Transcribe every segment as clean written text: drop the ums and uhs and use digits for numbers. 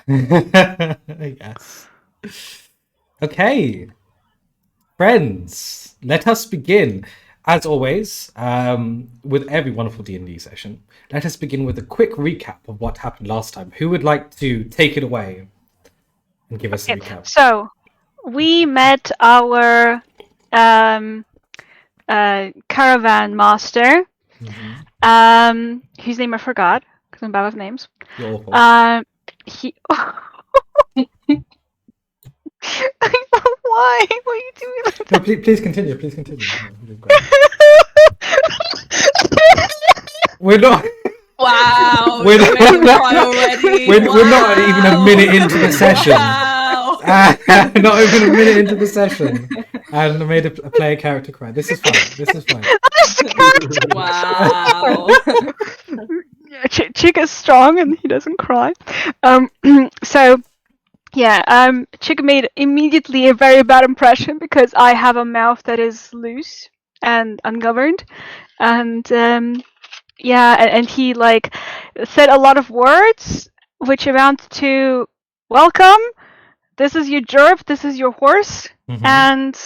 Yes. Okay, friends, let us begin. As always, with every wonderful D&D session, let us begin with a quick recap of what happened last time. Who would like to take it away and give us a recap? So, we met our caravan master, whose name I forgot because I'm bad with names. You're awful. He. Why? Why are you doing that? No, please continue. Please continue. We're not. Wow. We're not already. We're not even a minute into the session. Wow. Not even a minute into the session, and I made a player character cry. This is fine. This is fine. Wow. Chick is strong and he doesn't cry. Chick made immediately a very bad impression because I have a mouth that is loose and ungoverned, and and he like said a lot of words which amount to welcome. This is your jerp. This is your horse, and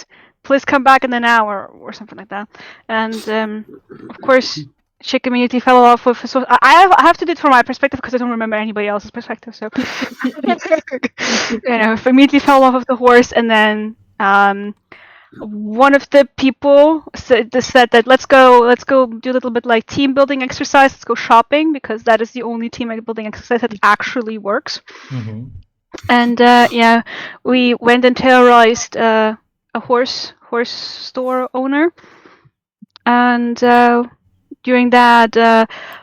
please come back in an hour or something like that. And of course, Chick immediately fell off with. So I have to do it from my perspective because I don't remember anybody else's perspective. So immediately fell off of the horse, and then one of the people said that let's go do a little bit like team building exercise. Let's go shopping because that is the only team building exercise that actually works. And we went and terrorized a horse store owner, and during that,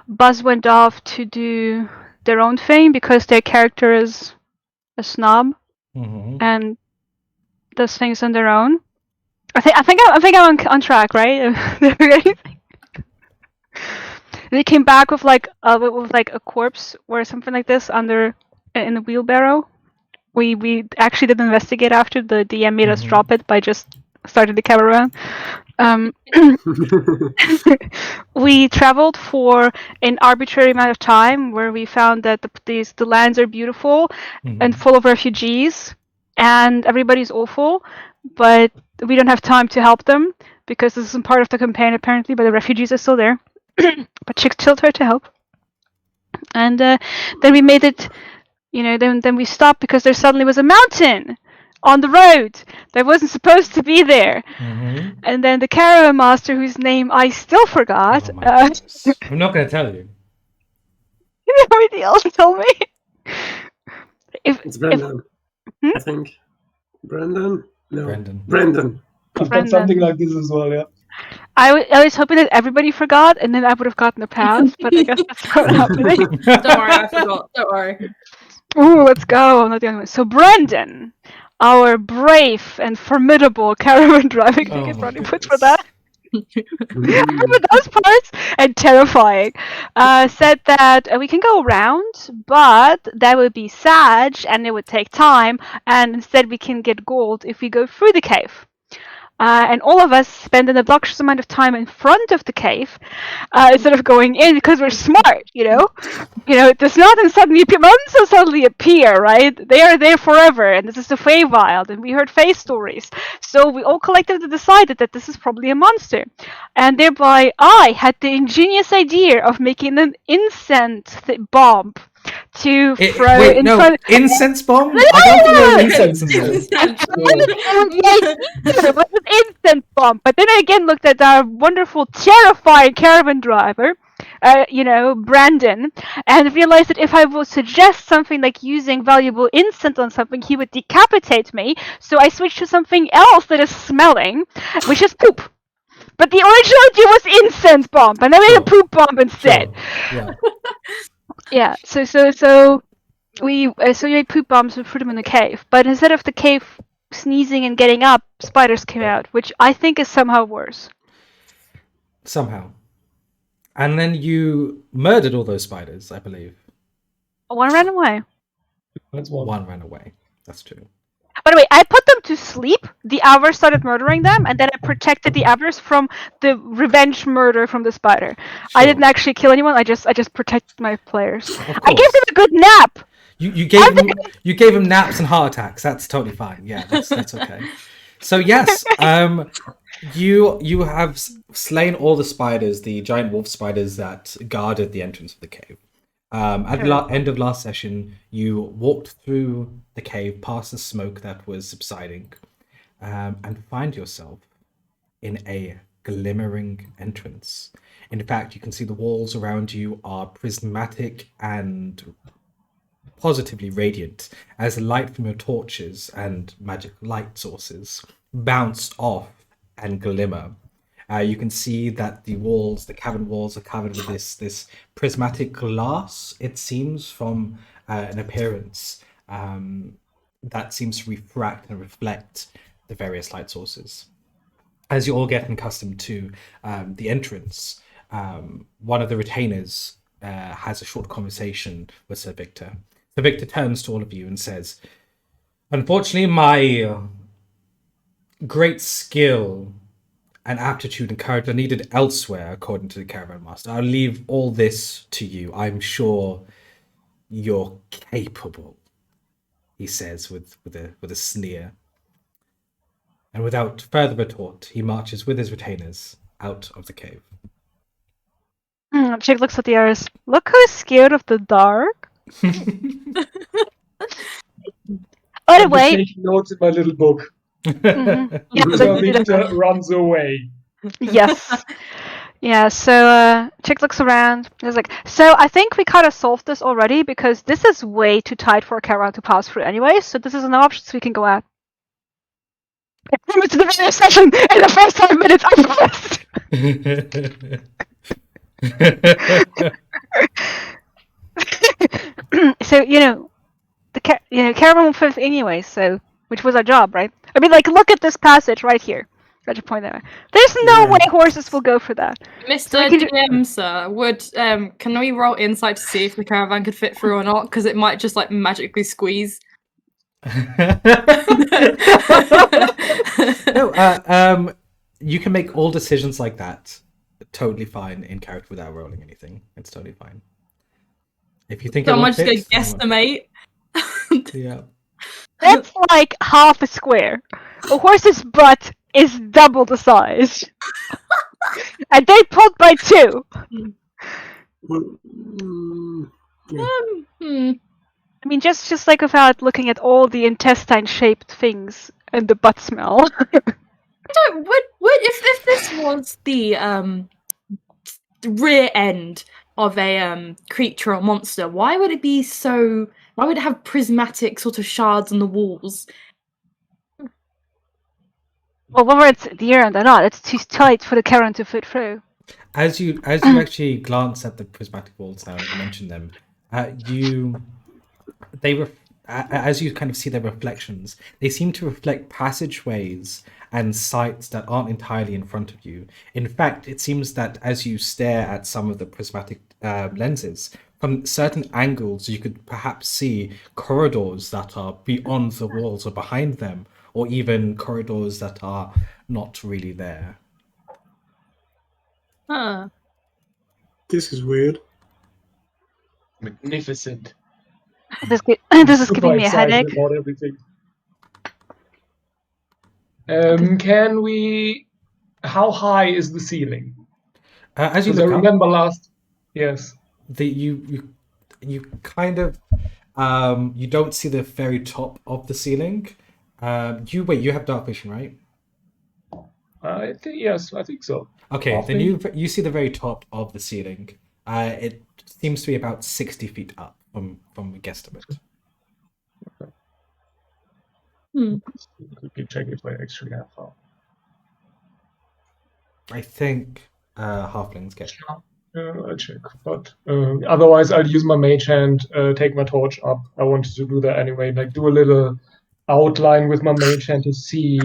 Buzz went off to do their own thing because their character is a snob and does things on their own. I think I'm on track, right? They came back with like a corpse or something like this in the wheelbarrow. We actually did investigate after the DM made us drop it by just starting the camera around. We traveled for an arbitrary amount of time where we found that the lands are beautiful and full of refugees and everybody's awful, but we don't have time to help them because this isn't part of the campaign apparently, but the refugees are still there. But Chick still tried to help. And then we made it, then we stopped because there suddenly was a mountain on the road that wasn't supposed to be there. And then the caravan master, whose name I still forgot. I'm not going to tell you. Nobody else told me. It's Brendan. I think. Brendan? No. Brendan. I've got something like this as well, yeah. I was hoping that everybody forgot, and then I would have gotten the pass, but I guess that's not happening. Don't worry, I forgot. Don't worry. Ooh, let's go. I'm not the only one. So Brendan, our brave and formidable caravan driver, I get probably put for that. But those parts and terrifying said that we can go around, but that would be sad and it would take time, and instead we can get gold if we go through the cave. And all of us spend an obnoxious amount of time in front of the cave instead of going in because we're smart, it does not suddenly appear. Monsters suddenly appear, right? They are there forever, and this is the Feywild, and we heard Fey stories. So we all collectively decided that this is probably a monster. And thereby I had the ingenious idea of making an incense bomb to throw in front. Incense bomb? I don't think there was incense in this. It was an incense bomb. But then I again looked at our wonderful, terrifying caravan driver, Brandon, and realized that if I would suggest something like using valuable incense on something, he would decapitate me. So I switched to something else that is smelling, which is poop. But the original idea was incense bomb, and I made a poop bomb instead. Yeah. Yeah, so we made poop bombs and threw them in the cave. But instead of the cave sneezing and getting up, spiders came out, which I think is somehow worse. Somehow. And then you murdered all those spiders, I believe. One ran away. That's one. One ran away. That's true. By the way, I put them to sleep. The others started murdering them, and then I protected the others from the revenge murder from the spider. Sure. I didn't actually kill anyone. I just protected my players. I gave them a good nap. You gave him naps and heart attacks. That's totally fine. Yeah, that's okay. So yes, you have slain all the spiders, the giant wolf spiders that guarded the entrance of the cave. At the end of last session, you walked through the cave past the smoke that was subsiding, and find yourself in a glimmering entrance. In fact, you can see the walls around you are prismatic and positively radiant as the light from your torches and magic light sources bounce off and glimmer. You can see that the cavern walls are covered with this prismatic glass, it seems, from an appearance that seems to refract and reflect the various light sources. As you all get accustomed to the entrance, one of the retainers has a short conversation with Sir Victor. Sir Victor turns to all of you and says, "Unfortunately, my great skill and aptitude and courage are needed elsewhere, according to the caravan master. I'll leave all this to you. I'm sure you're capable," he says with a sneer. And without further retort, he marches with his retainers out of the cave. Jake looks at the others. Look who's scared of the dark. By the way, taking notes in my little book. Sir Victor runs away. Yes. Yeah, so Chick looks around and is like, so I think we kind of solved this already because this is way too tight for a caravan to pass through anyway, so this is an option so we can go out. It's the video session in the first 5 minutes, I'm impressed! So, the caravan will fit anyway, so, which was our job, right? I mean, like, look at this passage right here. Got your point there. There's no way horses will go for that. Mr. DM, sir, can we roll insight to see if the caravan could fit through or not? Because it might just like magically squeeze. No, you can make all decisions like that totally fine in character without rolling anything. It's totally fine. If you think so I might just go guesstimate. Yeah. That's like half a square. A horse's butt is double the size. And they pulled by 2. I mean, just like without looking at all the intestine-shaped things and the butt smell. What if this was the rear end of a creature or monster? Why would it be so? Why would it have prismatic sort of shards on the walls? Well, whether it's the end or not, it's too tight for the caravan to fit through. As you actually glance at the prismatic walls now and mention them, as you kind of see their reflections, they seem to reflect passageways and sights that aren't entirely in front of you. In fact, it seems that as you stare at some of the prismatic lenses, from certain angles, you could perhaps see corridors that are beyond the walls or behind them, or even corridors that are not really there. Huh. This is weird. Magnificent. This is giving me a headache. About everything. Can we? How high is the ceiling? As you look, I remember Yes. You kind of you don't see the very top of the ceiling. You have dark vision, right? Yes, I think so. Okay, then you see the very top of the ceiling. It seems to be about 60 feet up from a guesstimate. Okay. Quickly check if I actually have how. I think halflings get. I'll check, but otherwise I'll use my mage hand, take my torch up. I wanted to do that anyway, like do a little outline with my mage hand to see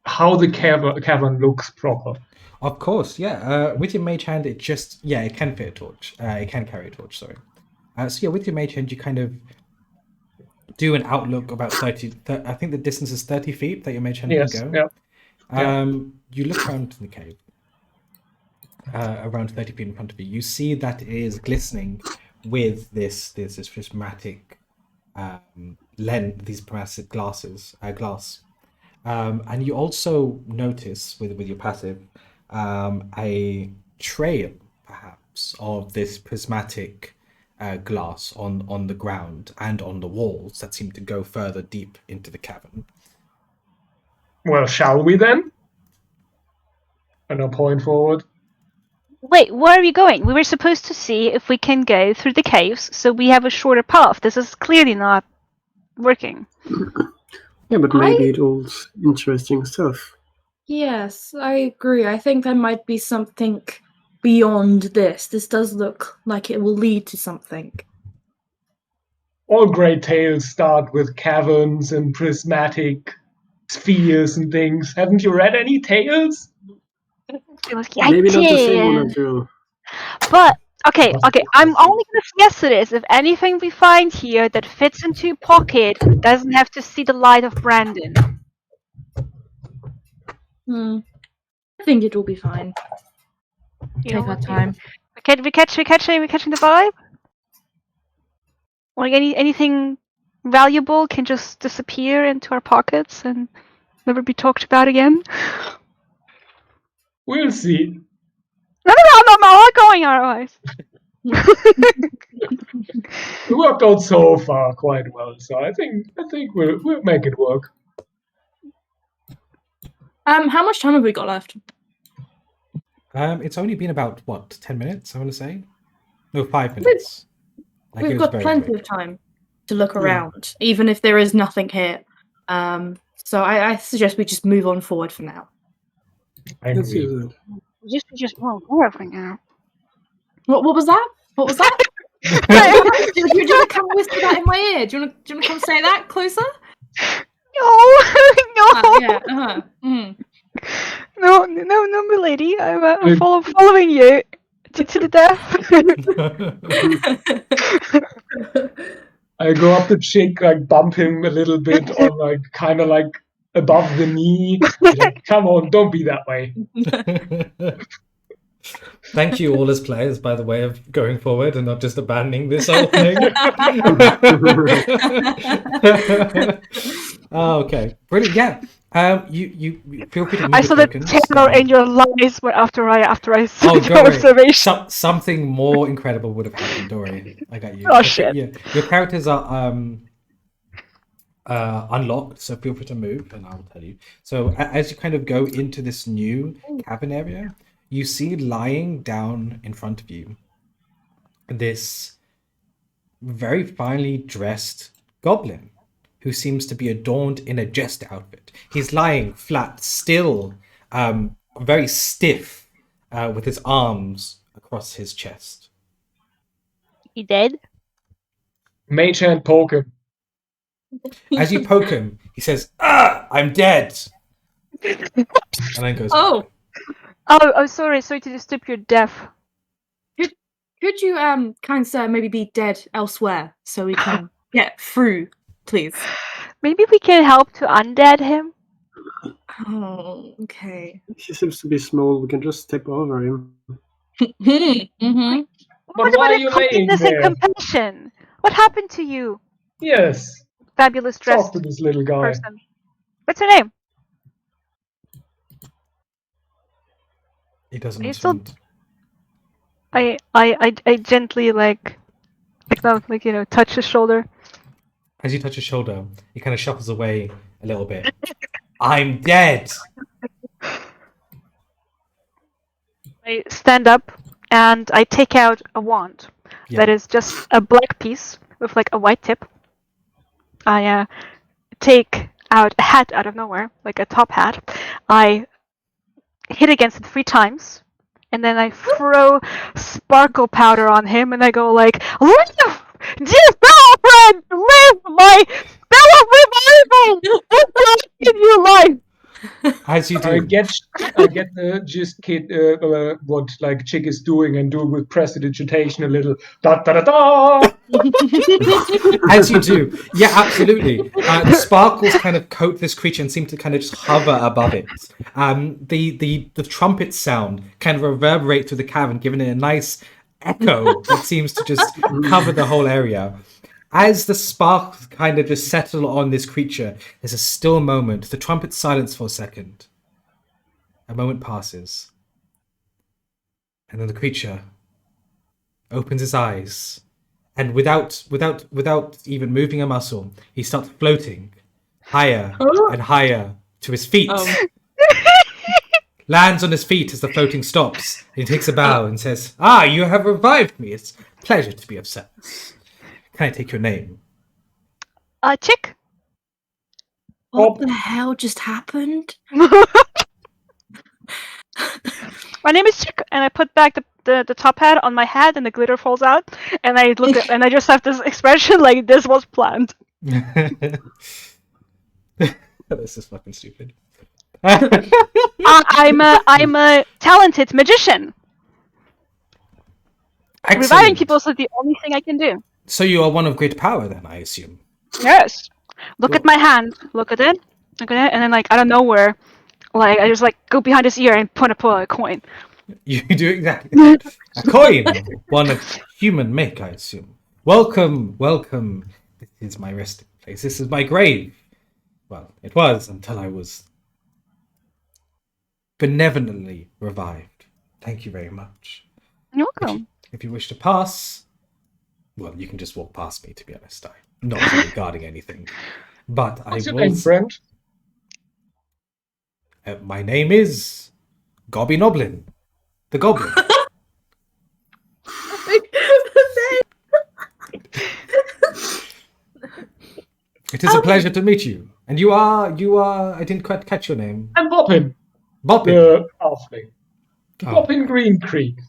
how the cavern looks proper. Of course, yeah. With your mage hand, it can fit a torch. It can carry a torch, sorry. With your mage hand, you kind of do an outlook about 30. I think the distance is 30 feet that your mage hand can go. Yeah. You look around the cave. Around 30 feet in front of you. You see that it is glistening with this prismatic these prismatic glass. And you also notice with your passive a trail, perhaps, of this prismatic glass on the ground and on the walls that seem to go further deep into the cavern. Well, shall we then? And I'll point forward. Wait, where are we going? We were supposed to see if we can go through the caves, so we have a shorter path. This is clearly not working. Yeah, but maybe it holds interesting stuff. Yes, I agree. I think there might be something beyond this. This does look like it will lead to something. All great tales start with caverns and prismatic spheres and things. Haven't you read any tales? I Maybe not the same did. one as you. But okay, I'm only gonna say yes to this. If anything we find here that fits into a pocket doesn't have to see the light of Brandon. I think it will be fine. You Take know, our time. we catching the vibe? Like anything valuable can just disappear into our pockets and never be talked about again. We'll see. No, I'm not going otherwise. We worked out so far quite well, so I think we'll make it work. How much time have we got left? It's only been about 10 minutes, I want to say. No, 5 minutes. Like, We've it was got very plenty quick. of time to look around, even if there is nothing here. So I suggest we just move on forward for now. I Let's agree. use it. Just won't work right now. What was that? What was that? do you want to come whisper that in my ear? Do you want to come say that closer? No, Yeah. no, milady. I'm following you to the death. I go up to Chick, like bump him a little bit on like kind of like above the knee. Like, come on, don't be that way. Thank you, all as players, by the way, of going forward and not just abandoning this whole thing. Oh, okay, brilliant. Yeah, you feel free to move I saw the the tokens. terror in your eyes after I saw Oh, the don't worry. observation. Something more incredible would have happened. Don't worry, I got you. Oh, Okay, shit. yeah. Your characters are unlocked, so feel free to move, and I'll tell you. So as you kind of go into this new cabin area, you see lying down in front of you this very finely dressed goblin who seems to be adorned in a jester outfit. He's lying flat, still, very stiff, with his arms across his chest. He dead? Mage hand poke him. As you poke him, he says, "Ah, I'm dead," and then goes. Oh, Oh, sorry to disturb your death. could you, kind sir, maybe be dead elsewhere so we can get through, please? Maybe we can help to undead him. Oh, okay. He seems to be small. We can just step over him. Mm-hmm. But What why about are you laying kindness and there? compassion? What happened to you, Yes, fabulous talk dressed to this little guy. person? What's your name? He doesn't You still- respond. I gently touch his shoulder. As you touch his shoulder, he kind of shuffles away a little bit. I'm dead. I stand up and I take out a wand Yeah. that is just a black piece with like a white tip. I take out a hat out of nowhere, like a top hat. I hit against it 3 times, and then I throw sparkle powder on him, and I go like, "Live, dear fellow friend, live my spell of revival! What will give you life?" As you I do, get the gist kid what like Chick is doing and do it with prestidigitation a little da da da da. as you do, yeah, absolutely. The sparkles kind of coat this creature and seem to kind of just hover above it. The trumpet sound kind of reverberates through the cavern, giving it a nice echo that seems to just cover the whole area. As the sparks kind of just settle on this creature, there's a still moment. The trumpet silence for a second. A moment passes. And then the creature opens his eyes. And without even moving a muscle, he starts floating higher and higher to his feet. Lands on his feet as the floating stops. He takes a bow and says, you have revived me. It's a pleasure to be of service. Can I take your name? Chick. What the hell just happened? My name is Chick, and I put back the top hat on my head, and the glitter falls out, and I look at, and I just have this expression like this was planned. This is fucking stupid. I'm a talented magician. Excellent. Reviving people is the only thing I can do. So you are one of great power, then, I assume. Yes. Look at my hand. Look at it. Look at it. And then, like, out of nowhere, like, I just, like, go behind his ear and pull a coin. You do exactly that. A coin. One of human make, I assume. Welcome. This is my resting place. This is my grave. Well, it was until I was benevolently revived. Thank you very much. You're welcome. If you wish to pass, well, you can just walk past me, to be honest. I'm not really guarding anything. But What's I your will... name, friend? My name is Gobby Noblin. The Goblin. It is a pleasure to meet you. And you are, I didn't quite catch your name. I'm Boppin, Boppin. the halfling. Oh. Boppin Green Creek.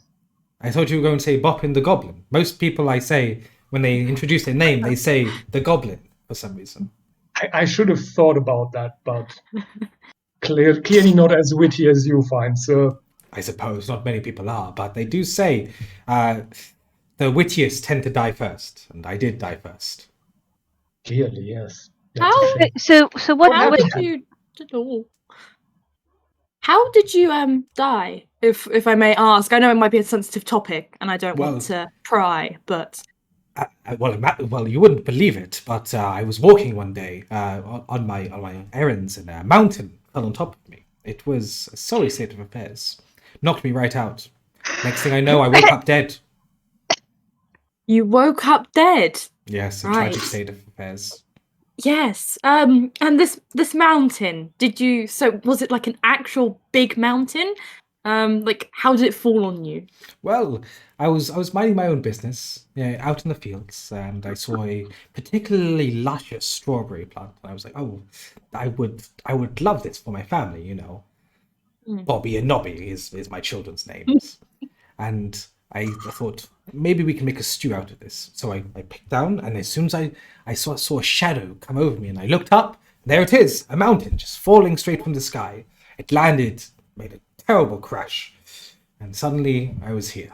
I thought you were going to say Boppin the Goblin. Most people I say, when they introduce their name, they say the Goblin for some reason. I should have thought about that, but clearly not as witty as you find, sir. I suppose not many people are, but they do say the wittiest tend to die first, and I did die first. Clearly, yes. So what? How what did you? How did you die? If I may ask, I know it might be a sensitive topic, and I don't want to pry, but well, you wouldn't believe it, but I was walking one day on my errands, and a mountain fell on top of me. It was a sorry state of affairs. Knocked me right out. Next thing I know, I woke up dead. You woke up dead? Yes, a Right. tragic state of affairs. Yes. And this mountain, so was it like an actual big mountain? Like how did it fall on you? Well, I was minding my own business, out in the fields, and I saw a particularly luscious strawberry plant. And I was like, oh, I would love this for my family, you know. Bobby and Nobby is my children's names. And I thought, maybe we can make a stew out of this. So I picked down, and as soon as I saw a shadow come over me, and I looked up, and there it is, a mountain just falling straight from the sky. It landed, made a terrible crash, and suddenly I was here.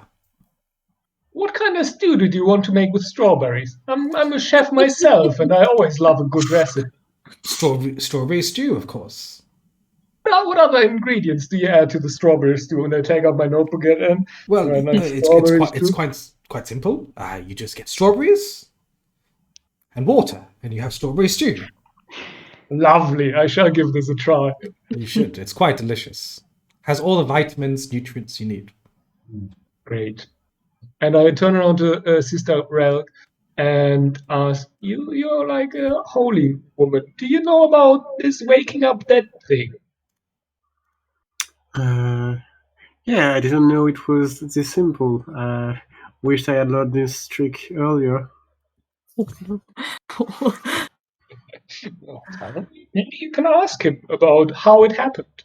What kind of stew did you want to make with strawberries? I'm a chef myself, and I always love a good recipe. Strawberry stew, of course. What other ingredients do you add to the strawberry stew? And I take out my notebook and Well, it's quite simple. You just get strawberries and water, and you have strawberry stew. Lovely. I shall give this a try. You should. It's quite delicious. Has all the vitamins, nutrients you need. Great. And I turn around to Sister Rel and ask, you're like a holy woman. Do you know about this waking up dead thing? Yeah, I didn't know it was this simple. Wished I had learned this trick earlier. Maybe you can ask him about how it happened.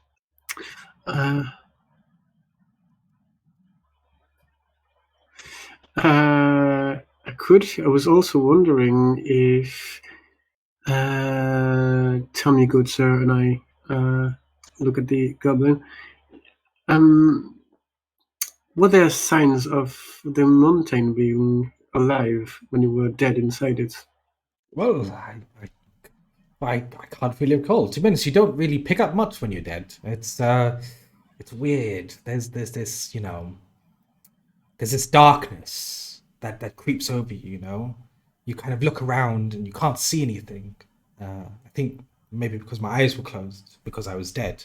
I could. I was also wondering if tell me, good sir, and I look at the goblin. Were there signs of the mountain being alive when you were dead inside it? Well, I can't really recall. To be honest, you don't really pick up much when you're dead. It's weird. There's this, there's this darkness that creeps over you. You know, you kind of look around and you can't see anything. I think maybe because my eyes were closed because I was dead,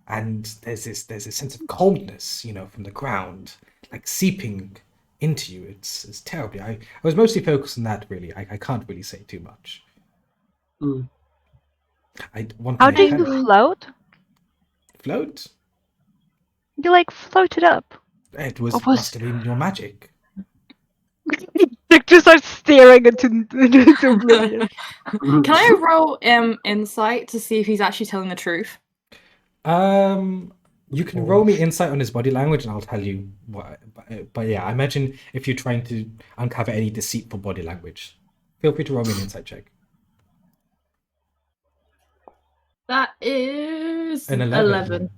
and there's this sense of coldness, you know, from the ground, like seeping into you. It's terribly. I was mostly focused on that. Really, I can't really say too much. Mm. How do you float? Float? You like floated up. It was What must was- have been your magic. Dick just starts staring into oblivion. Can I roll insight to see if he's actually telling the truth? You can roll me insight on his body language, and I'll tell you what. But yeah, I imagine if you're trying to uncover any deceitful body language, feel free to roll me an insight check. That is An 11.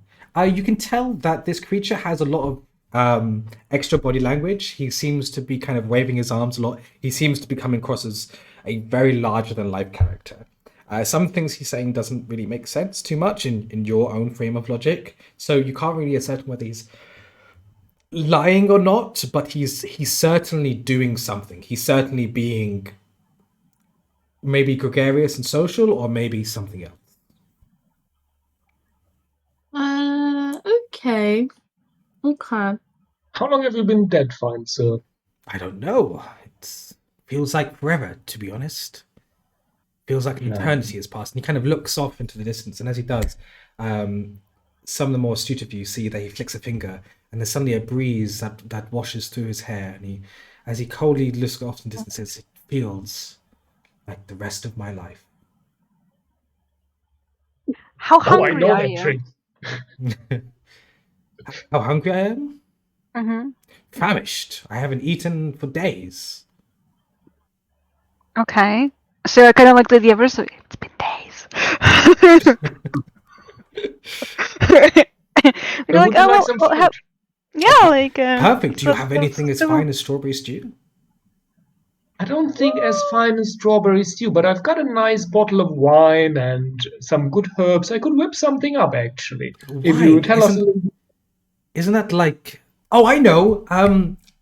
You can tell that this creature has a lot of extra body language. He seems to be kind of waving his arms a lot. He seems to be coming across as a very larger than life character. Some things he's saying doesn't really make sense too much in your own frame of logic, so you can't really ascertain whether he's lying or not, but he's certainly doing something. He's certainly being maybe gregarious and social, or maybe something else. Okay. Okay. How long have you been dead, fine sir? I don't know. It feels like forever, to be honest. Feels like an eternity has passed. And he kind of looks off into the distance, and as he does, some of the more astute of you see that he flicks a finger, and there's suddenly a breeze that washes through his hair, and as he coldly looks off in the distance, says, "It feels like the rest of my life." How Oh, I hungry know are that you? trick. How hungry I am? Mm-hmm. Famished. I haven't eaten for days. Okay. So I kind of like the adversary. It's been days. You're like, Would you oh, like some well, fruit? yeah, like. Perfect. Do you so- have anything as so- fine as strawberry stew? I don't think as fine as strawberry stew, but I've got a nice bottle of wine and some good herbs. I could whip something up, actually. If you Wine? tell us a little bit. Isn't that like? Oh, I know.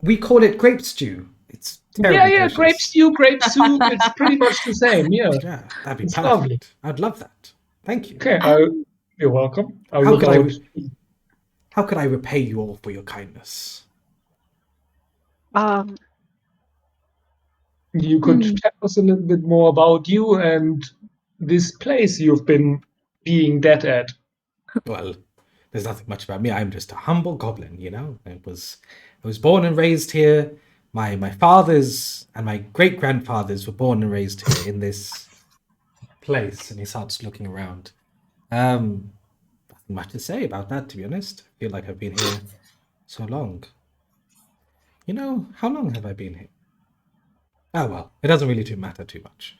We call it grape stew. It's terribly Yeah, delicious. grape stew, grape soup, it's pretty much the same, yeah. Yeah, that'd be It's perfect. lovely. I'd love that. Thank you. Okay, you're welcome. I How will could I- out. How could I repay you all for your kindness? You could tell us a little bit more about you and this place you've been being dead at. Well, there's nothing much about me. I'm just a humble goblin, you know. I was born and raised here. My fathers and my great grandfathers were born and raised here in this place. And he starts looking around. Nothing much to say about that, to be honest. I feel like I've been here so long. You know, how long have I been here? Oh well, it doesn't really matter too much.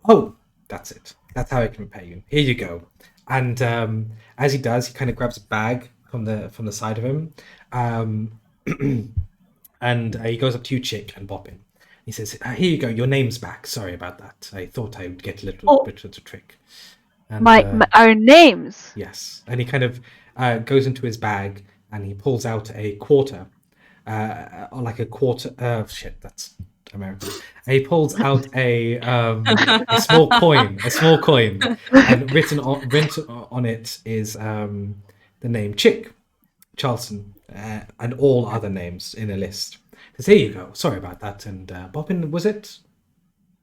Oh, that's it. That's how I can repay you. Here you go. And as he does, he kind of grabs a bag from the side of him, and he goes up to you, Chick, and Boppin. He says, "Here you go. Your name's back. Sorry about that. I thought I would get a little bit of a trick." And, our names. yes, and he kind of goes into his bag and he pulls out a quarter, like a quarter. Shit, that's American. And he pulls out a small coin, and written on it is the name Chick Charleston, and all other names in a list. Says, "Here you go. Sorry about that." And Bobbin, was it?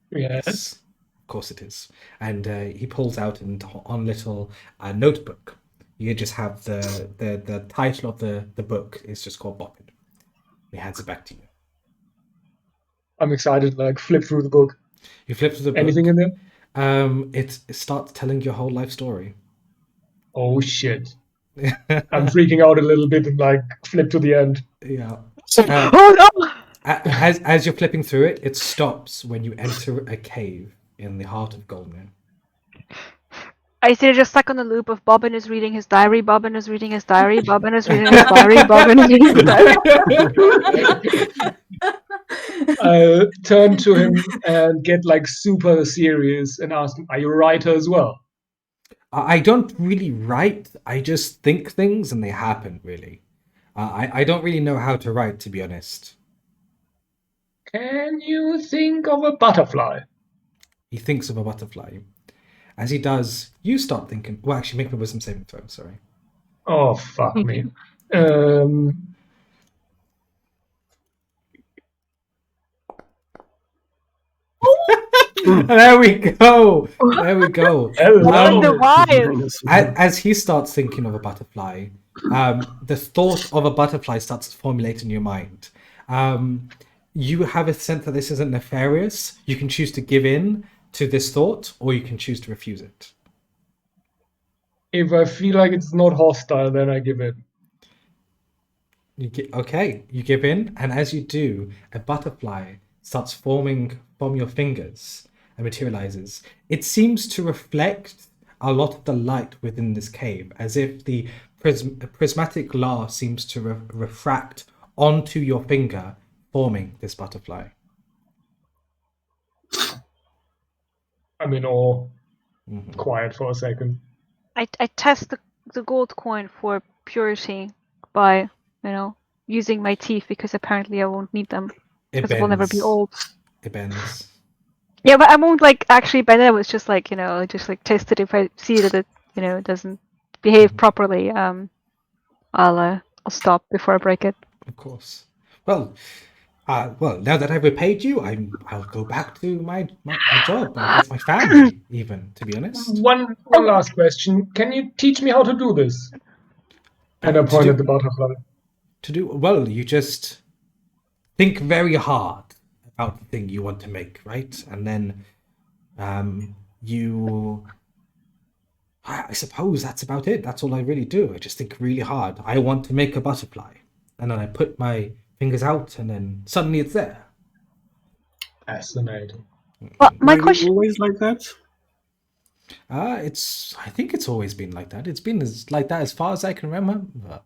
Yes. Of course it is. And he pulls out and on a little notebook. You just have the title of the book is just called Boppin. He hands it back to you. I'm excited, like, flip through the book. You flip to the book. Anything in there? It starts telling your whole life story. Oh, shit. I'm freaking out a little bit and, like, flip to the end. Yeah. Oh no! As you're flipping through it, it stops when you enter a cave in the heart of Golden. I see it just stuck on the loop of Bobbin is reading his diary, Bobbin is reading his diary, Bobbin is reading his diary, Bobbin is reading his diary. I'll turn to him and get, like, super serious and ask him, are you a writer as well? I don't really write. I just think things and they happen, really. I don't really know how to write, to be honest. Can you think of a butterfly? He thinks of a butterfly. As he does, you start thinking. Well, actually, make me a wisdom saving throw. Sorry. Oh, fuck me. There we go. There we go. Wonder why. As he starts thinking of a butterfly, the thought of a butterfly starts to formulate in your mind. You have a sense that this isn't nefarious. You can choose to give in to this thought, or you can choose to refuse it. If I feel like it's not hostile, then I give in. Okay, you give in, and as you do, a butterfly starts forming from your fingers and materializes. It seems to reflect a lot of the light within this cave, as if the prismatic glass seems to refract onto your finger, forming this butterfly. I'm in awe. Quiet for a second. I test the gold coin for purity by, using my teeth, because apparently I won't need them. It Because I will never be bends. old. It bends. Yeah, but I won't actually by then it was just test it. If I see that it doesn't behave properly, I'll stop before I break it. Of course. Well, now that I've repaid you, I'll go back to my job, with my family, even, to be honest. One last question. Can you teach me how to do this? And I point at the butterfly. Well, you just think very hard about the thing you want to make, right? And then I suppose that's about it. That's all I really do. I just think really hard. I want to make a butterfly. And then I put my fingers out, and then suddenly it's there. Fascinating. Well, my Are question. you always like that? I think it's always been like that. It's been like that as far as I can remember.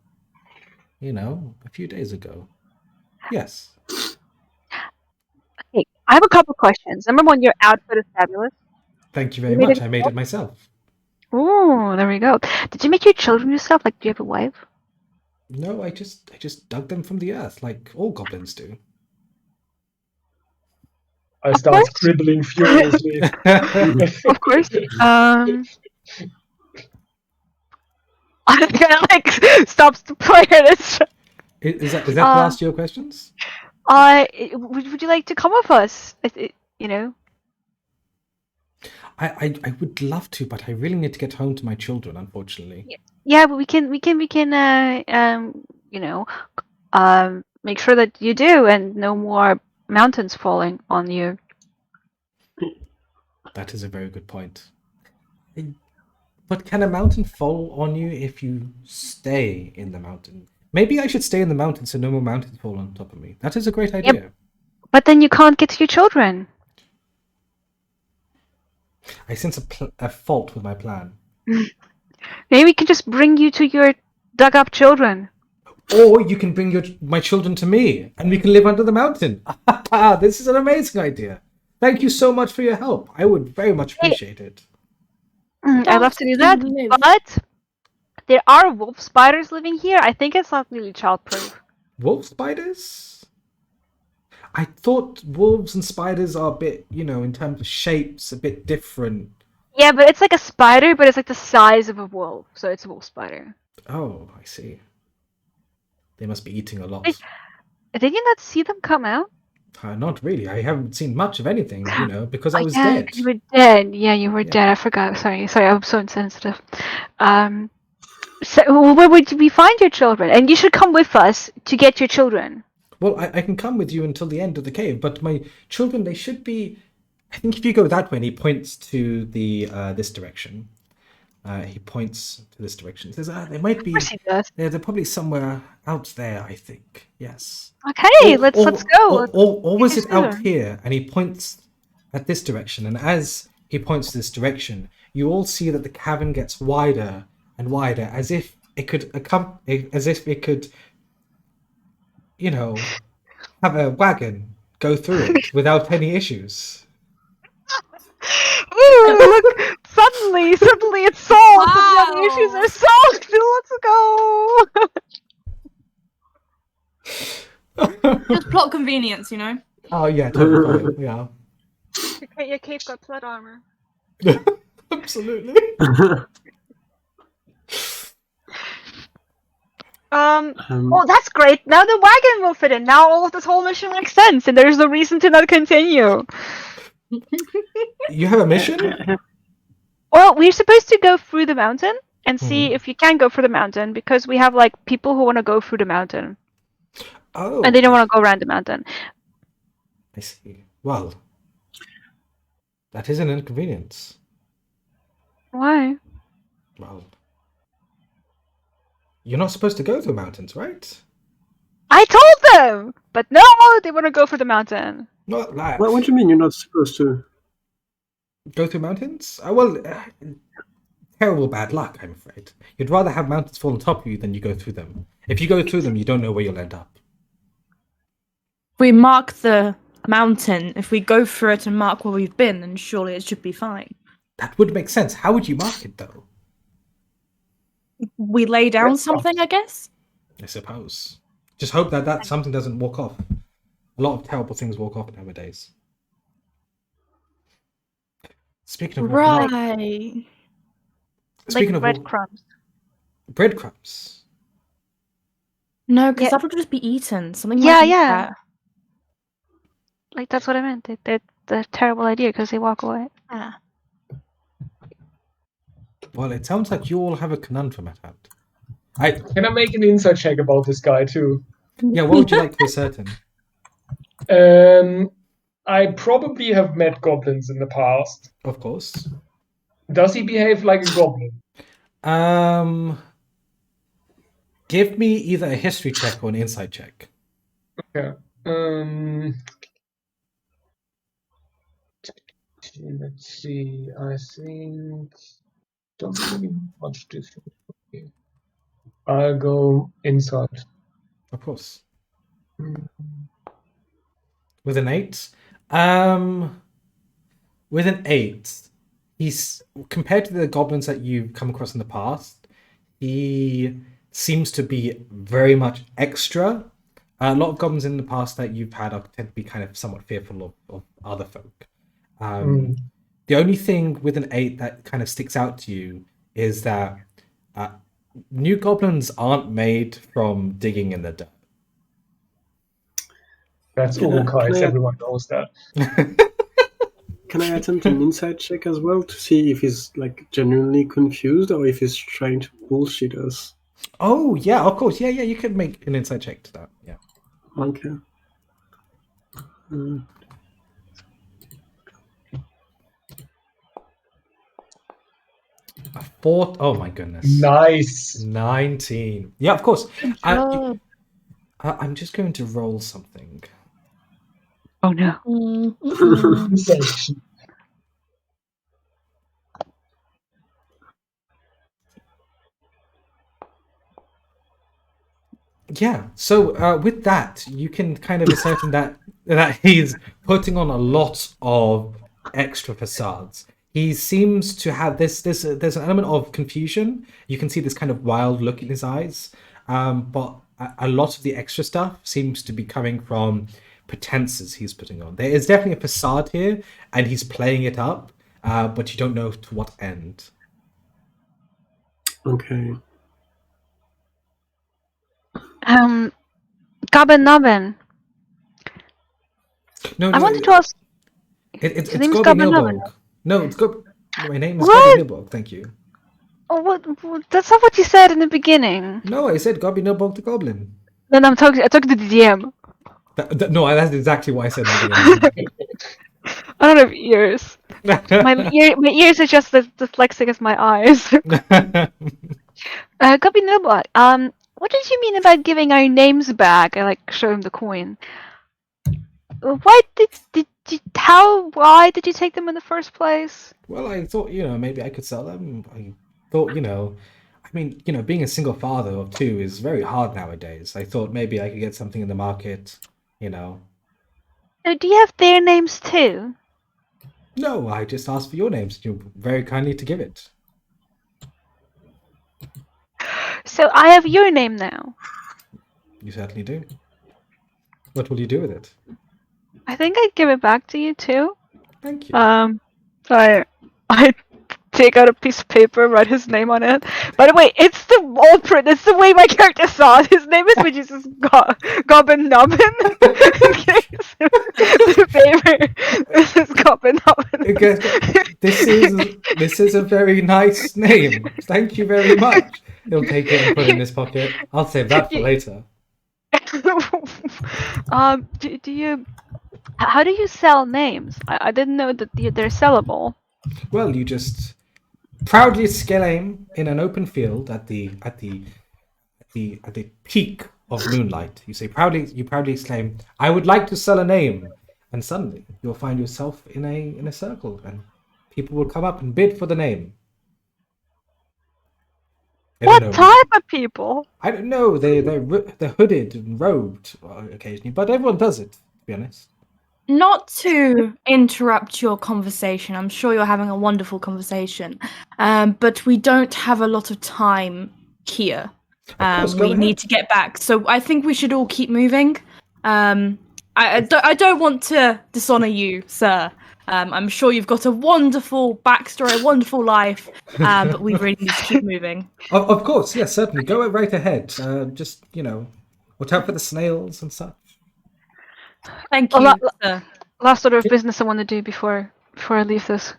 A few days ago. Yes. Okay, I have a couple questions. Number one, your outfit is fabulous. Thank you very You made much. it I made it myself. Oh, there we go. Did you make your children yourself? Do you have a wife? No, I just dug them from the earth, like all goblins do. I start scribbling furiously. Of course. I think stops the player. Is that the last of your questions? Would you like to come with us? I would love to, but I really need to get home to my children, unfortunately. Yeah, but we can make sure that you do, and no more mountains falling on you. That is a very good point. But can a mountain fall on you if you stay in the mountain? Maybe I should stay in the mountain so no more mountains fall on top of me. That is a great idea. Yep. But then you can't get to your children. I sense a fault with my plan. Maybe we can just bring you to your dug-up children. Or you can bring my children to me, and we can live under the mountain. This is an amazing idea. Thank you so much for your help. I would very much appreciate it. I'd love to do that, but there are wolf spiders living here. I think it's not really childproof. Wolf spiders? I thought wolves and spiders are a bit, in terms of shapes, a bit different. Yeah, but it's like a spider, but it's like the size of a wolf, so it's a wolf spider. Oh, I see. They must be eating a lot. Did you not see them come out? Not really. I haven't seen much of anything, because I was dead. You were dead. Yeah, you were dead. I forgot. Sorry, I'm so insensitive. So where would we find your children? And you should come with us to get your children. Well, I can come with you until the end of the cave, but my children, they should be... I think if you go that way, and he points to this direction. He points to this direction. He says, they might be... Of course he does. They're probably somewhere out there, I think. Yes. Okay, let's go. Or was it out here? And he points at this direction. And as he points to this direction, you all see that the cavern gets wider and wider, as if it could have a wagon go through it without any issues. Ooh, look! Suddenly it's solved. Wow. The issues are solved. Let's go. convenience, you know. Oh yeah, totally. Yeah, Your cape got plot armor. absolutely. Oh, that's great. Now the wagon will fit in. Now all of this whole mission makes sense, and there's no reason to not continue. You have a mission? Well, we're supposed to go through the mountain and see if you can go through the mountain because we have like people who want to go through the mountain Oh, and they don't want to go around the mountain. I see. Well, that is an inconvenience. Why? Well, you're not supposed to go through mountains, right? I told them, but no, they want to go for the mountain. Not like What do you mean you're not supposed to? go through mountains? Well, terrible bad luck, I'm afraid. You'd rather have mountains fall on top of you than you go through them. If you go through them, you don't know where you'll end up. If we mark the mountain, if we go through it and mark where we've been, then surely it should be fine. That would make sense. How would you mark it, though? We lay down something, I guess. I suppose. Just hope that something doesn't walk off. A lot of terrible things walk off nowadays. Speaking of Right. Speaking like of breadcrumbs. breadcrumbs. No, because Yeah. that would just be eaten. Something Yeah, might eat yeah. that. Like that's what I meant. They're a terrible idea because they walk away. Yeah. Well, it sounds like you all have a conundrum at hand. Can I make an insight check about this guy too? Yeah, what would you like to ascertain? I probably have met goblins in the past. Of course. Does he behave like a goblin? Give me either a history check or an insight check. Okay. Let's see. I think don't really much different. Okay. I'll go inside. Of course. Mm. With an 8? With an 8, he's compared to the goblins that you've come across in the past, he seems to be very much extra. A lot of goblins in the past that you've had tend to be kind of somewhat fearful of other folk. The only thing with an 8 that kind of sticks out to you is that new goblins aren't made from digging in the dirt. That's Can I- Urukais, can I- everyone knows that. Can I attempt an insight check as well to see if he's like genuinely confused or if he's trying to bullshit us? Oh, yeah, of course. Yeah, you could make an insight check to that. Yeah. Okay. A 4. Oh my goodness. Nice. 19. Yeah, of course. Oh. I'm just going to roll something. Oh no. Insight. Yeah. So with that, you can kind of ascertain that he's putting on a lot of extra facades. He seems to have there's an element of confusion. You can see this kind of wild look in his eyes, but a lot of the extra stuff seems to be coming from pretenses he's putting on. There is definitely a facade here, and he's playing it up, but you don't know to what end. Okay. Gobbin Nubbin. No, I wanted to ask. It's His name is Gobi Gobbin Nilborg. Nubbin. No, it's my name is What? Gobi Nilborg. Thank you. Oh, what? That's not what you said in the beginning. No, I said Gobi Nilborg the Goblin. Then I talking to the DM. No, that's exactly what I said in the beginning. I don't have ears. My ears are just as dyslexic as my eyes. Gobbin Nubbin. What did you mean about giving our names back? I like show him the coin. Why why did you take them in the first place? Well, I thought, maybe I could sell them. I thought, being a single father of 2 is very hard nowadays. I thought maybe I could get something in the market, Do you have their names too? No, I just asked for your names. You're very kindly to give it. So I have your name now. You certainly do. What will you do with it? I think I'd give it back to you too. Thank you. So I take out a piece of paper, write his name on it. By the way, it's the wall print. It's the way my character saw it. His name is which is Gobbin Nubbin. The paper. This is Gobbin Nubbin. This is a very nice name. Thank you very much. He'll take it and put it in his pocket. I'll save that for later. Do you? How do you sell names? I didn't know that they're sellable. Well, you just proudly exclaim in an open field at the peak of moonlight. You proudly exclaim, "I would like to sell a name," and suddenly you'll find yourself in a circle, and people will come up and bid for the name. What type of people? I don't know. They're hooded and robed occasionally, but everyone does it. To be honest. Not to interrupt your conversation, I'm sure you're having a wonderful conversation, but we don't have a lot of time here. We need to get back, so I think we should all keep moving. I don't want to dishonor you, sir. I'm sure you've got a wonderful backstory, a wonderful life, but we really need to keep moving. Of course, yes, certainly. Go right ahead. Just, watch out for the snails and such. Thank you, sir. Last order of business I want to do before I leave this.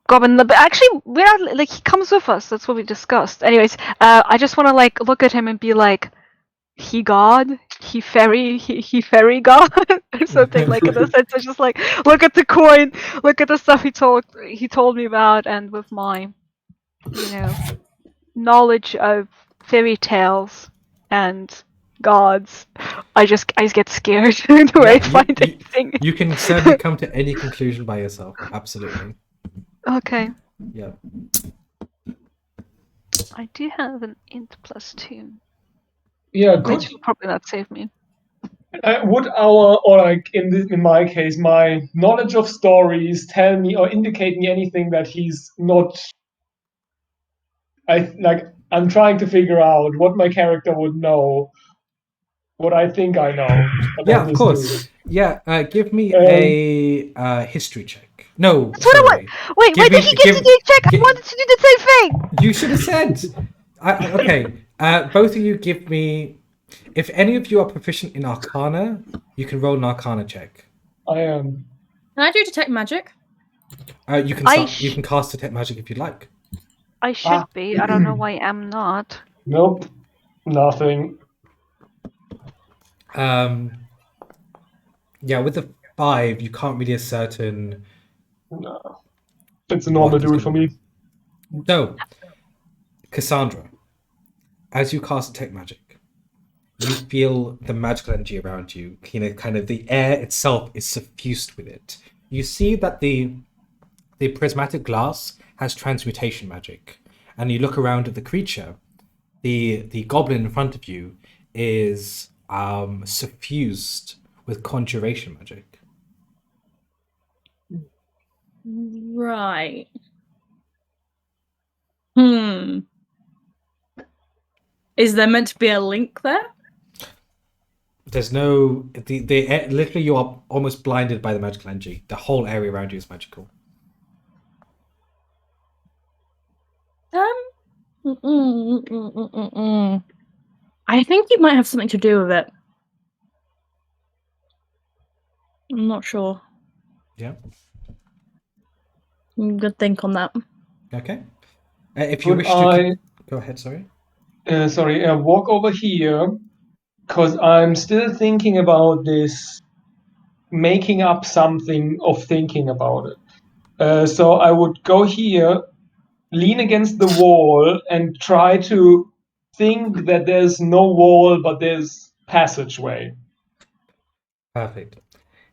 Goblin, but actually, we're not, like, he comes with us. That's what we discussed. Anyways, I just want to look at him and be like, he god, he fairy god, or something like in the sense of just look at the coin, look at the stuff he told me about, and with my, knowledge of fairy tales and gods, I just get scared the way I find anything. You can certainly come to any conclusion by yourself. Absolutely. Okay. Yeah. I do have an int +2. Yeah, which will probably not save me. Would in my case, my knowledge of stories tell me or indicate me anything that he's not? I'm trying to figure out what my character would know. What I think I know. Yeah, of course. Yeah, give me a history check. No, that's what I want. Wait, why did he give me a check? I wanted to do the same thing. You should have said. Okay, both of you give me. If any of you are proficient in Arcana, you can roll an Arcana check. I am. Can I do detect magic? You can you can cast detect magic if you'd like. I should be. I don't know why I'm not. Nope. Nothing. Yeah, with the 5, you can't really ascertain. No. It's a normal dude for me. No. Cassandra, as you cast detect magic, you feel the magical energy around you. Kind of the air itself is suffused with it. You see that the prismatic glass has transmutation magic, and you look around at the creature. The goblin in front of you is suffused with conjuration magic. Right. Is there meant to be a link there? There's no... literally, you are almost blinded by the magical energy. The whole area around you is magical. I think you might have something to do with it. I'm not sure. Yeah. Good think on that. Okay. If you wish to... Go ahead, sorry. Walk over here, because I'm still thinking about this, making up something of thinking about it. So I would go here, lean against the wall, and try to think that there's no wall, but there's passageway. Perfect.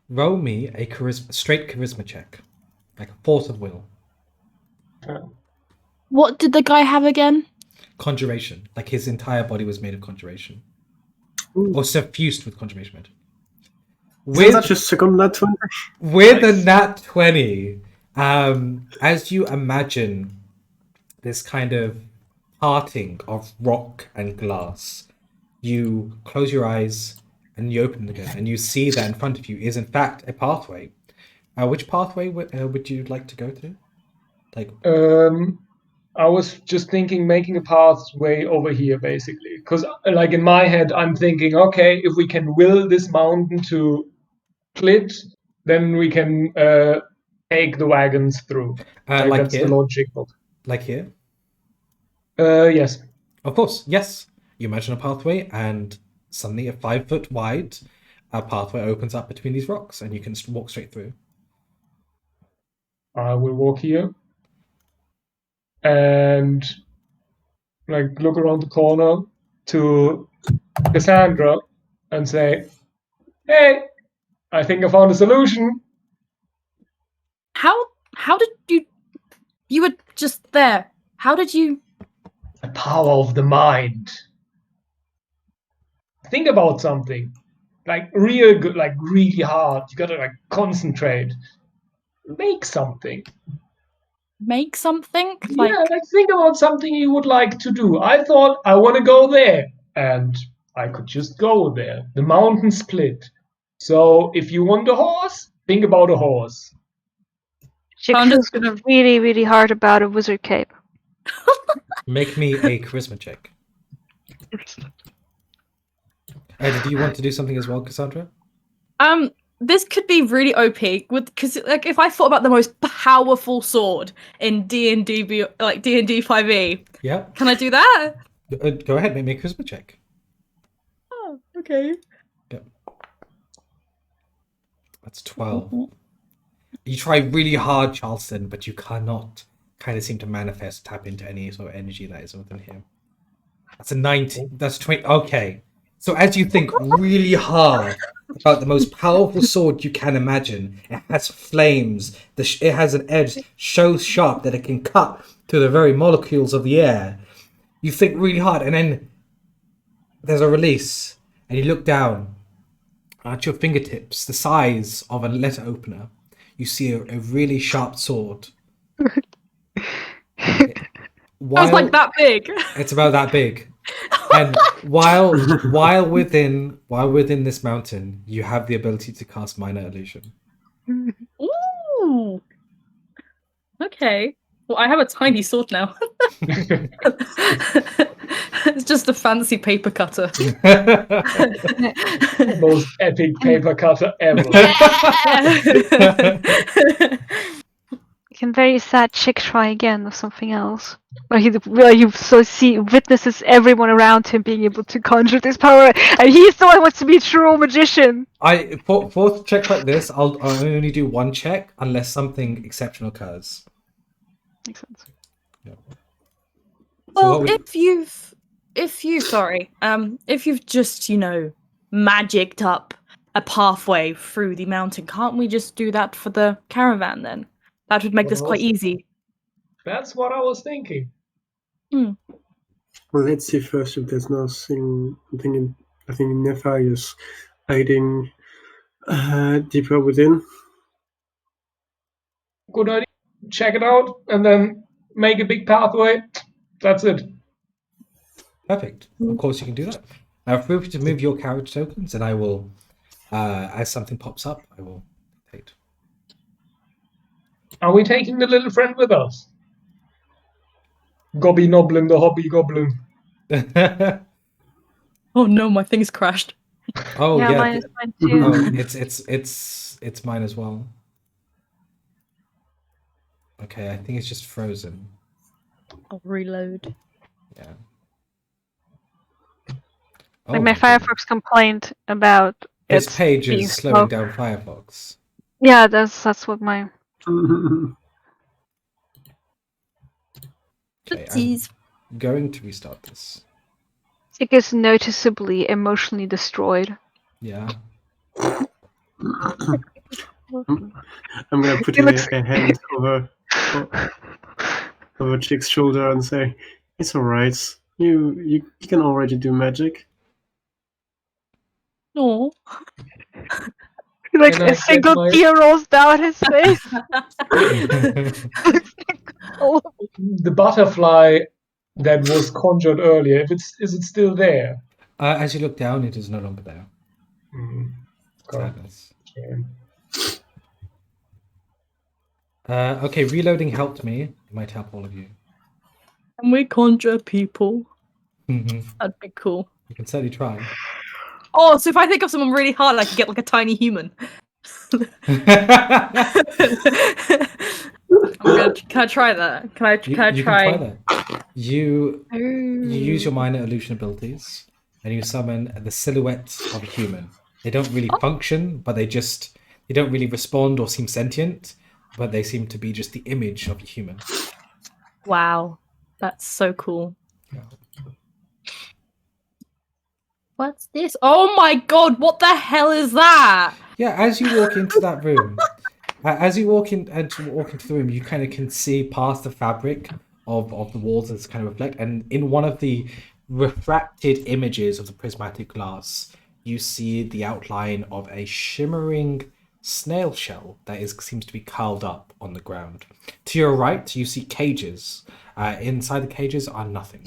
Roll me a straight charisma check. Like a force of will. Okay. What did the guy have again? Conjuration. Like his entire body was made of conjuration. Ooh. Or suffused with conjuration magic. With that just second nat 20? With a nat 20, as you imagine this kind of parting of rock and glass, you close your eyes and you open it again, and you see that in front of you is in fact a pathway. Which pathway would you like to go to? Like, I was just thinking making a pathway over here, basically. Because, like, in my head, I'm thinking, okay, if we can will this mountain to split, then we can take the wagons through. like that's here? the logic of. Like here? Yes. Of course, yes. You imagine a pathway, and suddenly a 5 foot wide pathway opens up between these rocks, and you can walk straight through. I will walk here and like look around the corner to Cassandra and say, "Hey, I think I found a solution." How did you were just there? How did you? The power of the mind. Think about something, like real good, like really hard. You gotta like concentrate. Make something. Make something? Yeah, like think about something you would like to do. I thought I want to go there, and I could just go there. The mountain split. So if you want a horse, think about a horse. She I'm feels just really, really hard about a wizard cape. Make me a charisma check. Do you want to do something as well, Cassandra? This could be really OP because like if I thought about the most powerful sword in D&D like D&D 5e. Yeah. Can I do that? Go ahead, make me a charisma check. Oh, okay. Yep. That's 12. You try really hard, Charleston, but you cannot kind of seem to manifest, tap into any sort of energy that is within him. That's a 19. That's 20. Okay. So as you think really hard about the most powerful sword you can imagine, it has flames. It has an edge so sharp that it can cut to the very molecules of the air. You think really hard, and then there's a release, and you look down at your fingertips, the size of a letter opener. You see a really sharp sword. It was like that big. It's about that big. And while within this mountain, you have the ability to cast minor illusion. Ooh. Okay. Well, I have a tiny sword now. It's just a fancy paper cutter. Most epic paper cutter ever. You can very sad chick try again or something else. Where you witnesses everyone around him being able to conjure this power, and he's the one who wants to be a true magician. For a check like this, I'll only do one check unless something exceptional occurs. Makes sense. Yeah. Well, if you've just, magicked up a pathway through the mountain, can't we just do that for the caravan then? That would make this quite easy. That's what I was thinking. Well, let's see first if there's nothing. I think Nefa is hiding deeper within. Good idea. Check it out, and then make a big pathway. That's it. Perfect. Of course, you can do that. Now, feel free to move your carriage tokens, and I will, as something pops up, I will take. Are we taking the little friend with us? Gobby Noblin, the hobby goblin. Oh no, my thing's crashed. Oh yeah, mine too. Oh, it's mine as well. Okay, I think it's just frozen. I'll reload. Yeah. Like my Firefox complained about this its page being is slow. slowing down Firefox. Yeah, that's what my. Okay, Oopsies. I'm going to restart this. It gets noticeably emotionally destroyed. Yeah. I'm gonna put a hand over Chick's shoulder and say, "It's alright. You can already do magic." No. Like Can I a single get my- tear rolls down his face. Oh. The butterfly that was conjured earlier, is it still there? As you look down, it is no longer there. God. Sadness. Okay. Okay, reloading helped me. It might help all of you. Can we conjure people? You That'd be cool. can certainly try. Oh, so if I think of someone really hard, I could get like a tiny human. Can I try that? Can I You try? can try that. You use your minor illusion abilities and you summon the silhouette of a human. They don't really function, but they don't really respond or seem sentient, but they seem to be just the image of a human. Wow, that's so cool. Yeah. What's this? Oh my god, what the hell is that? Yeah, as you walk into that room, as you walk into the room, you kind of can see past the fabric of the walls as kind of reflect, and in one of the refracted images of the prismatic glass, you see the outline of a shimmering snail shell that seems to be curled up on the ground. To your right, you see cages. Inside the cages are nothing.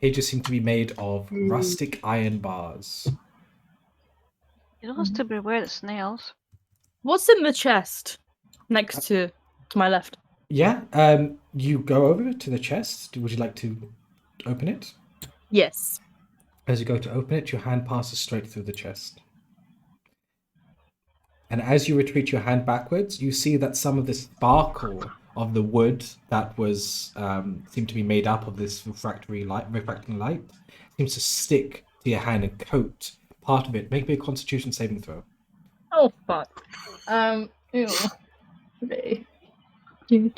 Cages seem to be made of rustic iron bars. It has to beware the snails. What's in the chest next to my left? Yeah, you go over to the chest. Would you like to open it? Yes. As you go to open it, your hand passes straight through the chest. And as you retreat your hand backwards, you see that some of the sparkle of the wood that was seemed to be made up of this refracting light seems to stick to your hand and coat part of it. Make me a Constitution saving throw. Oh fuck. Ew. Okay. Do.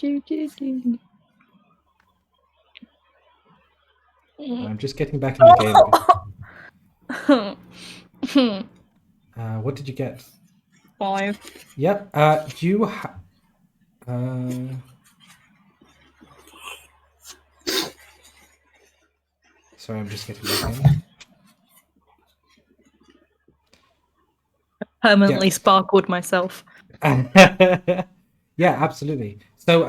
I'm just getting back in the game. What did you get? 5. Yep. Sorry, I'm just getting back in. Permanently sparkled myself. Yeah, absolutely. So,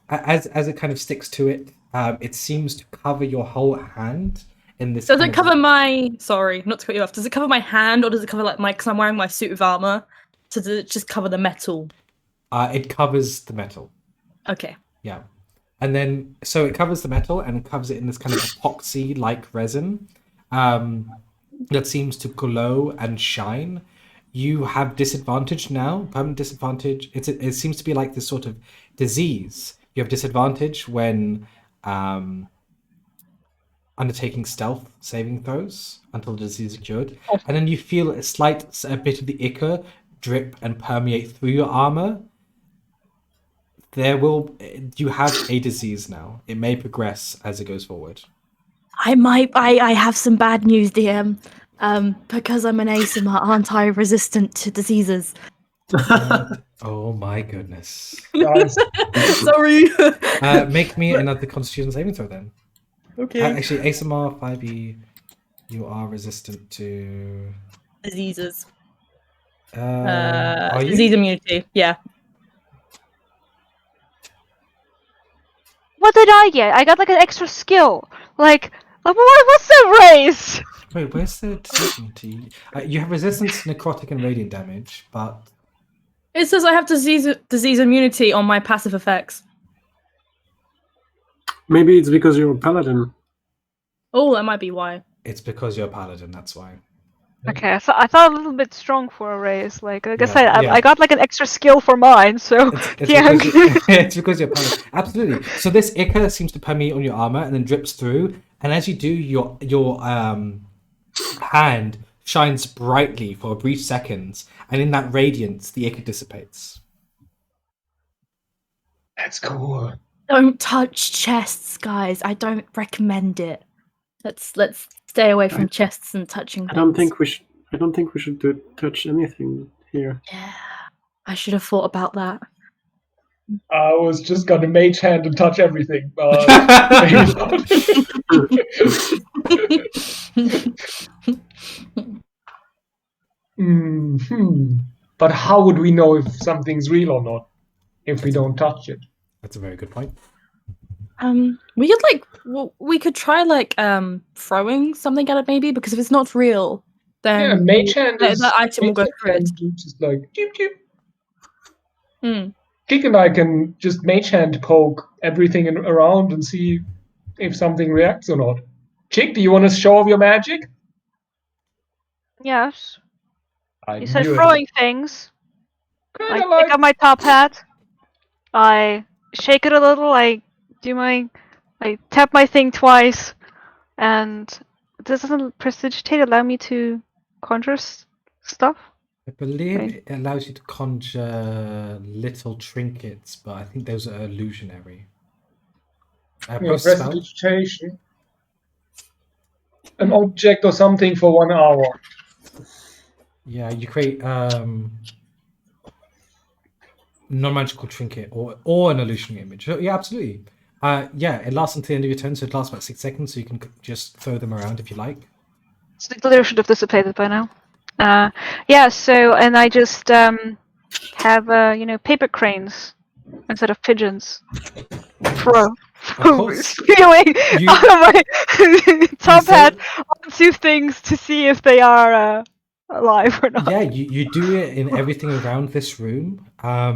as it kind of sticks to it, it seems to cover your whole hand in this. Does it cover my? Sorry, not to cut you off. Does it cover my hand, or does it cover like my? Because I'm wearing my suit of armor. So does it just cover the metal? It covers the metal. Okay. Yeah, and then so it covers the metal and covers it in this kind of epoxy-like resin that seems to glow and shine. You have disadvantage now, permanent disadvantage. It seems to be like this sort of disease. You have disadvantage when undertaking stealth saving throws until the disease is cured. And then you feel a bit of the ichor drip and permeate through your armor. You have a disease now. It may progress as it goes forward. I have some bad news, DM. Because I'm an ASMR, aren't I resistant to diseases? Oh my goodness. Guys, Sorry. Make me another Constitution saving throw then. Okay. Actually, ASMR 5e, you are resistant to Diseases. are you? Disease immunity. Yeah. What did I get? I got like an extra skill. Like what's the race? Wait, where's the disease immunity? You have resistance to necrotic and radiant damage, but It says I have disease immunity on my passive effects. Maybe it's because you're a paladin. Oh, that might be why. it's because you're a paladin, that's why. Okay, so I thought a little bit strong for a race. Like I Yeah, said, yeah. I got like an extra skill for mine. So It's yeah. it's because you're a paladin. Absolutely. So this ichor seems to permeate on your armor and then drips through, and as you do, your hand shines brightly for a brief second, and in that radiance, the ichor dissipates. that's cool. Don't touch chests, guys. I don't recommend it. Let's stay away from chests and touching things. I don't think we should touch anything here. Yeah, I should have thought about that. I was just gonna mage hand and touch everything, but But how would we know if something's real or not if we don't touch it? That's a very good point. We could we could try like throwing something at it maybe, because if it's not real, then mage hand is the item will go mage through it. hand can just like cheep cheep. Mm. Kick and I can just mage hand poke everything around and see if something reacts or not. Chick, do you want to show off your magic? Yes. I You said knew it. throwing things. I Kinda pick up my top hat. I shake it a little. I tap my thing twice, and doesn't prestidigitate allow me to conjure stuff? I believe Right. it allows you to conjure little trinkets, but I think those are illusionary. Spell? Prestidigitation. An object or something for 1 hour. Yeah, you create non-magical trinket or an illusionary image. Yeah, absolutely. Yeah, it lasts until the end of your turn, so it lasts about 6 seconds, so you can just throw them around if you like. So the glitter should have dissipated by now. Yeah. So and I just have paper cranes instead of pigeons. Spewing out of my top hat onto things to see if they are alive or not. Yeah, you do it in everything around this room. Oh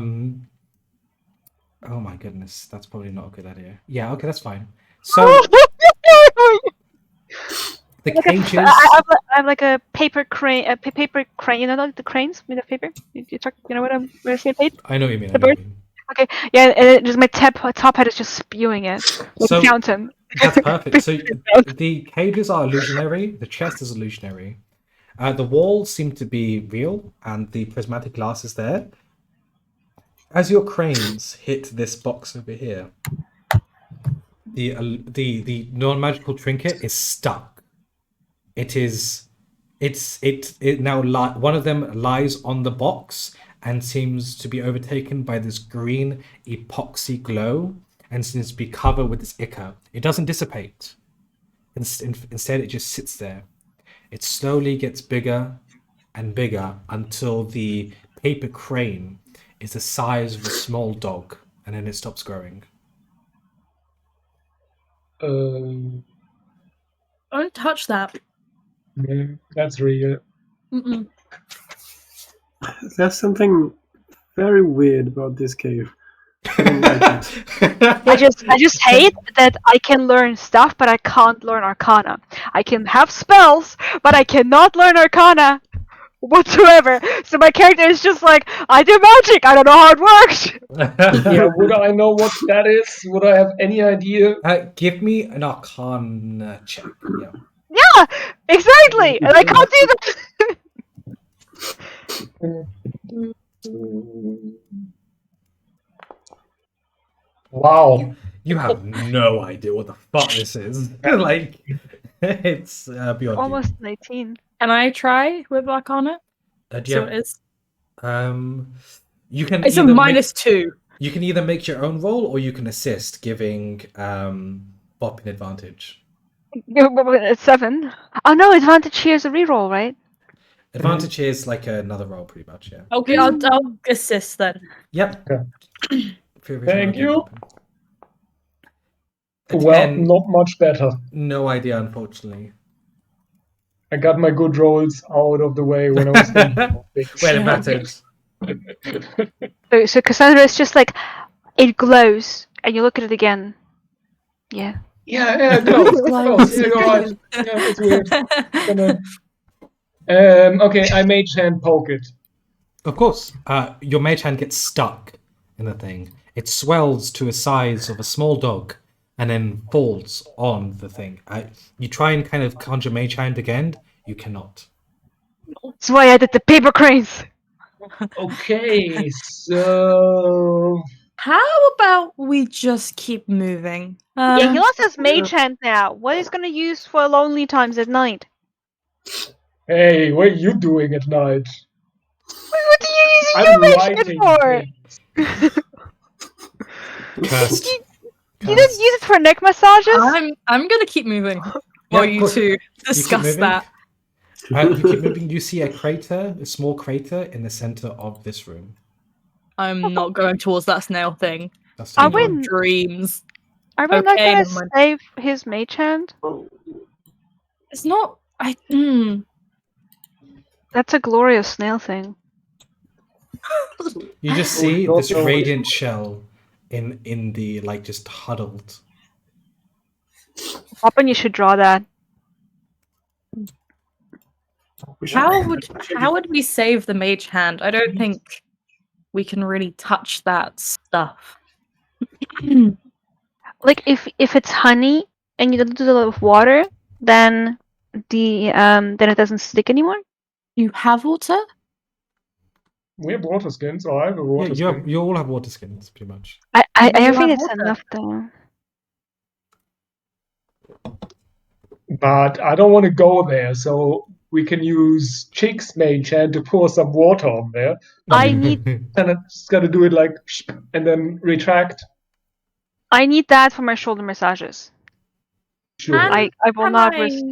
my goodness, that's probably not a good idea. Yeah, okay, that's fine. So the cages. I'm like a paper crane. A paper crane. You know, like the cranes made of paper. You know what I'm saying? I know what you mean. The bird? Okay, yeah, and just my top hat is just spewing it like So- a fountain. That's perfect. So the cages are illusionary. The chest is illusionary. The walls seem to be real, and the prismatic glass is there. As your cranes hit this box over here, the non-magical trinket is stuck. It now one of them lies on the box and seems to be overtaken by this green epoxy glow and seems to be covered with this ichor. It doesn't dissipate. Instead, it just sits there. It slowly gets bigger and bigger until the paper crane is the size of a small dog, and then it stops growing. Don't touch that. That's real. Mm-mm. There's something very weird about this cave. I don't like it. I just hate that I can learn stuff, but I can't learn Arcana. I can have spells, but I cannot learn Arcana whatsoever. So my character is just like, I do magic. I don't know how it works. Yeah, would I know what that is? Would I have any idea? Give me an Arcana check. Yeah. Yeah, exactly, and I can't do that. Wow. You have no idea what the fuck this is. Like, it's beyond Almost 19. Can I try with Arcana? you. So it is. You can. It's a either -2. You can either make your own roll or you can assist, giving Bop an advantage. 7. Oh no, advantage here is a reroll, right? Advantage is like another roll, pretty much. Yeah. Okay, I'll assist then. Yep. Thank you. A Well, 10, not much better. no idea, unfortunately. I got my good rolls out of the way when I was thinking of things. Well, it matters. So Cassandra is just like, it glows, and you look at it again. Yeah. Yeah, close. Close. Yeah, you're right. Yeah, it's weird. Okay, I mage hand poke it. Of course. Your mage hand gets stuck in the thing. It swells to a size of a small dog and then falls on the thing. You try and kind of conjure mage hand again. You cannot. That's why I did the paper cranes. Okay, so How about we just keep moving? Yeah, he lost his mage hand now. What is gonna use for lonely times at night? hey, what are you doing at night? What are you using I'm your mage hand writing for? things. Cursed. You didn't use it for neck massages? I'm gonna keep moving Yeah, while of you course. two discuss moving? that. You keep moving. You see a small crater in the center of this room. I'm not going towards that snail thing. That's Are too we- long. Dreams. Are we not Okay, gonna never mind. save his mage hand? It's not. That's a glorious snail thing. You just see don't this know. radiant shell in the like just huddled. Poppin, you should draw that. We should- How would we save the mage hand? I don't think we can really touch that stuff. Like if it's honey and you don't do a lot of water, then then it doesn't stick anymore. You have water? We have water skins, or I have a Yeah, water skin. you all have water skins, pretty much. I You don't think have it's water. enough though. But I don't want to go there, so we can use Chick's mage hand to pour some water on there. I need And I just gotta do it like, and then retract. that for my shoulder massages. Sure. And- I will not risk.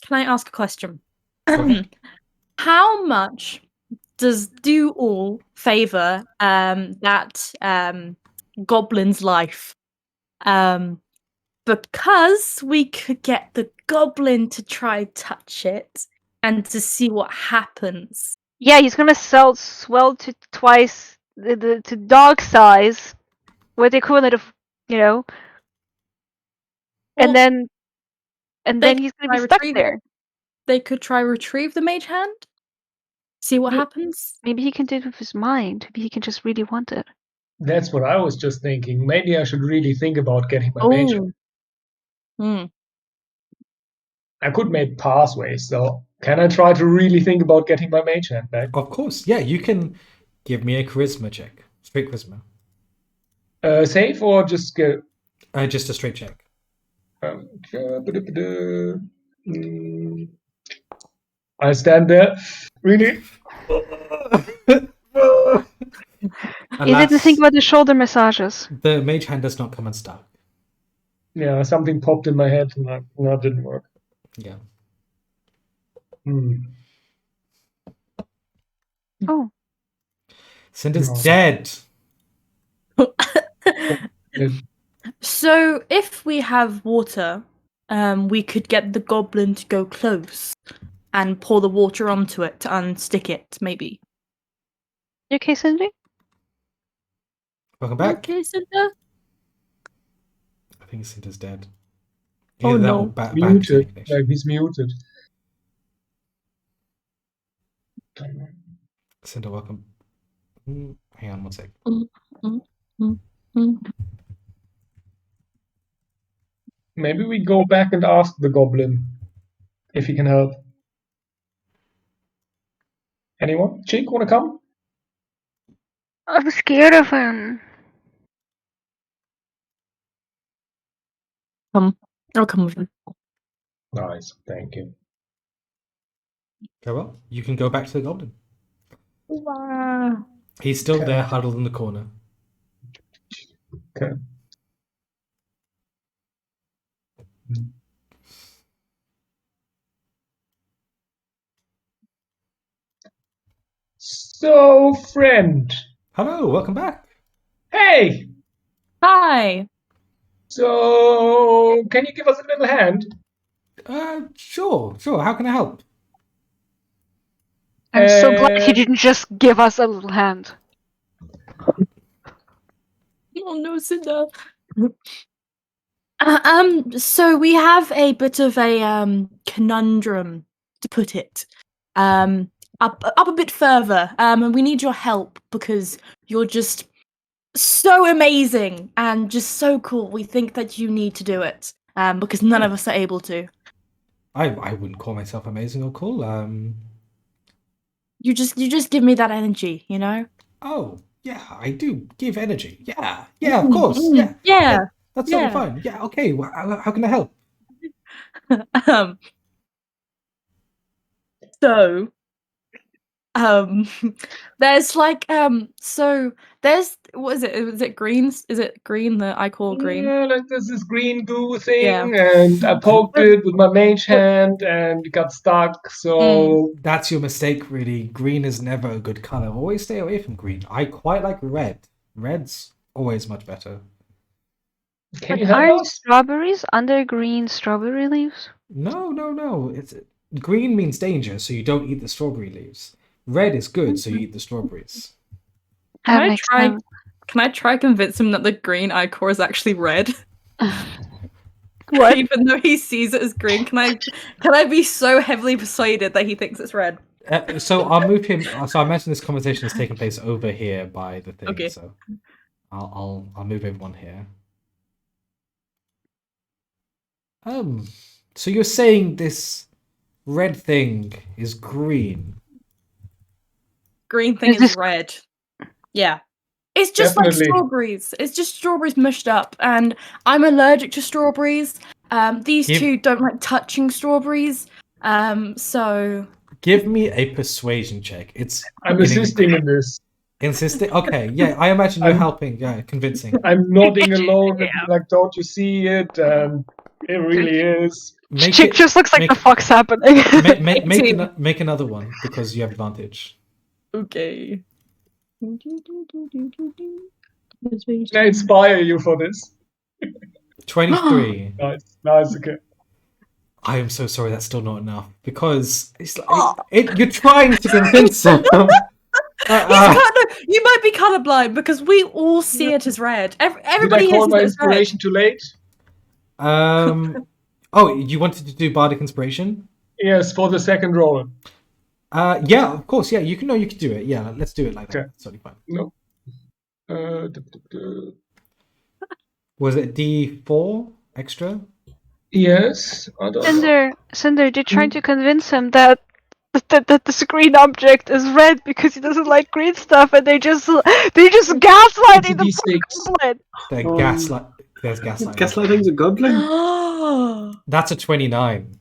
Can I ask a question? ahead. How much do all favor that goblin's life? Because we could get the goblin to try touch it and to see what happens. Yeah, he's gonna swell to twice to dog size, with the equivalent of Well, and then they he's gonna try be stuck retrieve it. there. They could try retrieve the mage hand. See what Ye- happens. Maybe he can do it with his mind. Maybe he can just really want it. That's what I was just thinking. Maybe I should really think about getting my mage. Oh. Hmm. I could make pathways, so can I try to really think about getting my mage hand back? Of course, yeah. You can give me a charisma check, straight charisma, Save or just get. just a straight check. I stand there. Really? He didn't think about the shoulder massages. The mage hand does not come unstuck. Yeah, something popped in my head and that didn't work. Yeah. Oh, Cinder's No. dead. So if we have water, we could get the goblin to go close and pour the water onto it to unstick it, maybe. you okay, Cindy? Welcome back. Okay, Cinder? I think Cinder's dead. Oh, Either that no. or bad Muted. connection. Like he's muted. Cinder, welcome. Hang on one sec. Maybe we go back and ask the goblin if he can help. Anyone? Chick, wanna come? I'm scared of him. I'll come with you. Nice, thank you. Okay, well, you can go back to the goblin. Wow. He's still Okay. there, huddled in the corner. Okay. So, friend. Hello, welcome back. Hey! Hi. So, can you give us a little hand? Sure. How can I help? I'm so glad he Uh, didn't just give us a little hand. Oh no, Cinder. So we have a bit of a conundrum, to put it. Up a bit further. And we need your help because you're just so amazing and just so cool. We think that you need to do it. Because none of us are able to. I wouldn't call myself amazing or cool. You just give me that energy, you know? Oh, yeah, I do give energy. Yeah, of course. Yeah. That's Yeah. totally fine. Yeah, okay. Well, how can I help? um, so, there's like, so there's, what is it? Is it green? Is it green that I call green? Yeah, like there's this green goo thing, Yeah. and I poked it with my mage hand, and it got stuck. So That's your mistake, really. Green is never a good color. Always stay away from green. I quite like red. Red's always much better. can you But help aren't us? strawberries under green strawberry leaves? No. green means danger, so you don't eat the strawberry leaves. Red is good, so you eat the strawberries. That makes sense. Can I try convince him that the green ichor is actually red? What? Even though he sees it as green, can I be so heavily persuaded that he thinks it's red? So I'll move him. So I imagine this conversation is taking place over here by the thing. Okay. So I'll move everyone here. So you're saying this red thing is green? Green thing is red. Yeah. It's just Definitely. like strawberries. It's just strawberries mushed up, and I'm allergic to strawberries. These two don't like touching strawberries. So give me a persuasion check. I'm assisting in this. Insisting? Okay, yeah, I imagine you're helping, convincing. I'm nodding along, like, don't you see it? And it really is. Chick just looks like the fuck's happening. Make another one, because you have advantage. okay. Can I inspire you for this? 23. Nice, okay. I am so sorry, that's still not enough, because it's like, you're trying to convince him. You might be colorblind because we all see it as red. Everybody Did I call sees my it as red. inspiration too late? Oh, you wanted to do bardic inspiration? Yes, for the second roll. Yeah, of course. Yeah, you can do it. Yeah, let's do it like that. Okay. It's totally fine. No. Was it D4 extra? Yes. I don't know. Cinder, you're trying to convince him that this green object is red because he doesn't like green stuff, and they just gaslighting the D6. goblin. There's gaslighting. Gaslighting's a goblin? That's a 29.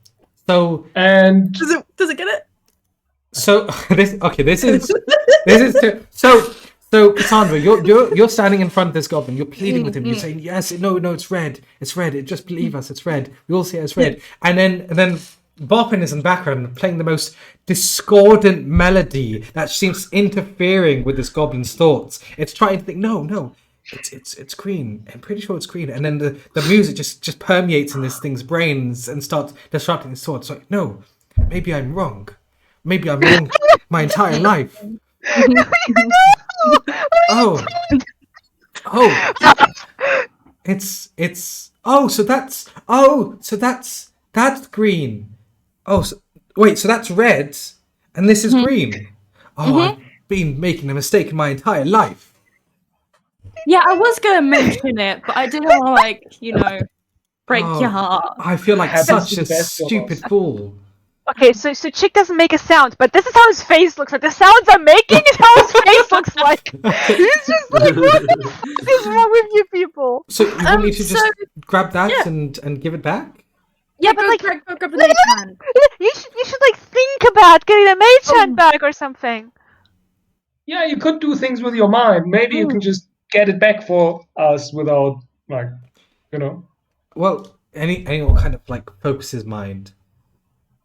So And Does it get it? so this is so Cassandra, you're standing in front of this goblin. You're pleading with him. You're saying, yes, no, it's red. It's red. Just believe us. It's red. We all see it as red. And then Boppin is in the background playing the most discordant melody that seems interfering with this goblin's thoughts. It's trying to think, no, it's green. I'm pretty sure it's green. And then the music just permeates in this thing's brains and starts disrupting its thoughts. Like, no, maybe I'm wrong. Maybe I'm wrong my entire life. Oh, that's green. Oh, so that's red, and this is green. Oh, I've been making a mistake in my entire life. Yeah, I was gonna mention it, but I didn't want to, break your heart. I feel like Happens such to a the best of stupid us. fool. Okay, so Chick doesn't make a sound, but this is how his face looks like. The sounds I'm making is how his face looks like. He's just like, what the fuck is wrong with you people? So you want me to just grab that and give it back? Yeah, but grab the mage hand. You should think about getting the mage hand back or something. yeah, you could do things with your mind. Maybe you can just get it back for us without, Well, anyone kind of focus his mind.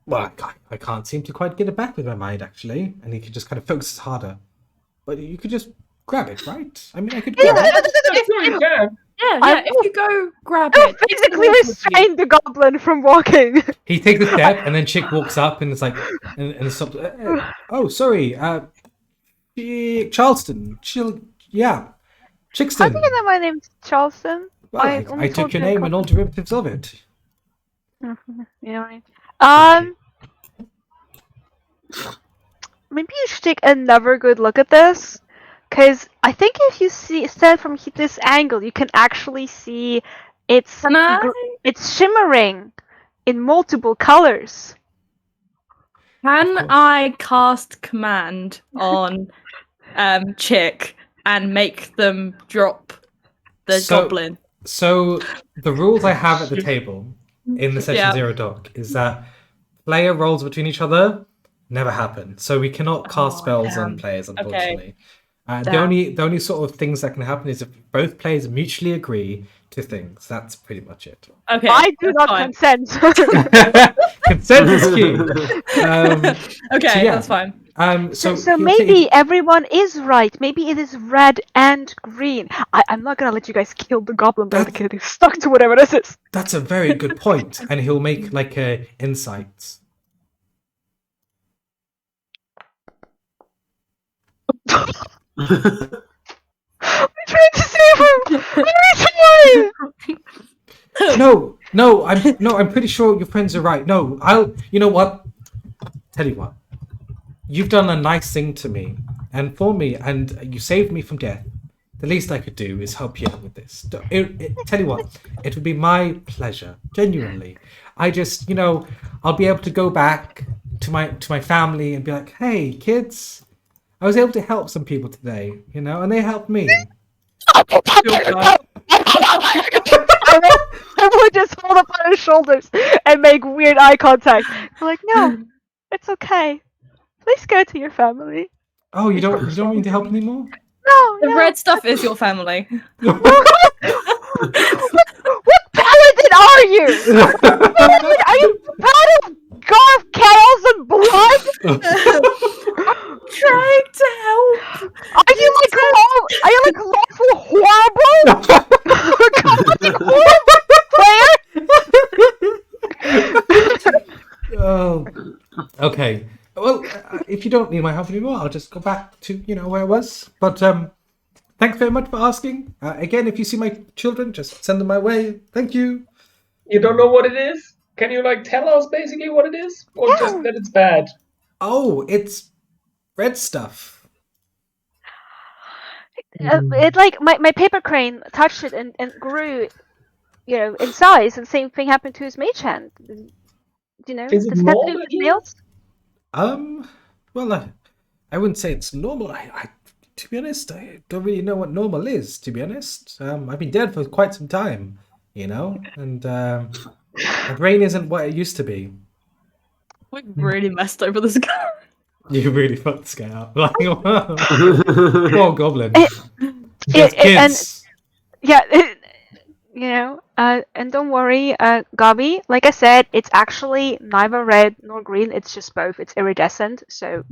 Well, I can't seem to quite get it back with my mind, actually. And he could just kind of focus harder. But you could just grab it, right? I mean, I could grab it. Sure you can. Yeah, if you go grab it. Basically restrain the goblin from walking. He takes a step, and then Chick walks up, and it's like, and stops. Oh, sorry, Charleston. How Chickston. do you know my name's Charleston? Well, I took your name and all derivatives of it. Yeah, maybe you should take another good look at this, because I think if you stand from this angle, you can actually see it's shimmering in multiple colors. Can I cast command on Chick and make them drop the goblin? So the rules I have at the table in the Session Zero doc is that player rolls between each other never happen. So we cannot cast spells on players, unfortunately. The only sort of things that can happen is if both players mutually agree to things. That's pretty much it. Okay, I do not consent. Consent is key. That's fine. So maybe everyone is right. Maybe it is red and green. I'm not gonna let you guys kill the goblin by getting stuck to whatever this is. That's a very good point. And he'll make insights. I'm trying to save him! I'm pretty sure your friends are right. No, you know what? Tell you what. You've done a nice thing to me and for me, and you saved me from death. The least I could do is help you out with this. Tell you what, it would be my pleasure, genuinely. I just, I'll be able to go back to my family and be like, hey, kids, I was able to help some people today, and they helped me. I will just hold up on his shoulders and make weird eye contact. I'm like, no, it's okay. Please go to your family. Oh, you don't want me to help anymore? No, The red stuff is your family. What paladin are you? Are you proud of Garth Chaos and blood? Trying to help. Are you like lawful horrible? Horrible player? Oh, okay. Well, if you don't need my help anymore, I'll just go back to where I was. But thanks very much for asking. Again, if you see my children, just send them my way. Thank you. You don't know what it is? Can you tell us basically what it is, or just that it's bad? Oh, it's red stuff. It like my paper crane touched it and grew, in size, and the same thing happened to his mage hand. Is it does that normal do with here? nails? Well, I wouldn't say it's normal. I to be honest, I don't really know what normal is. To be honest, I've been dead for quite some time, and my brain isn't what it used to be. We really messed over this guy. You really fucked this guy up. Like, poor goblin. Kids. And don't worry, Gabi. Like I said, it's actually neither red nor green. It's just both. It's iridescent. So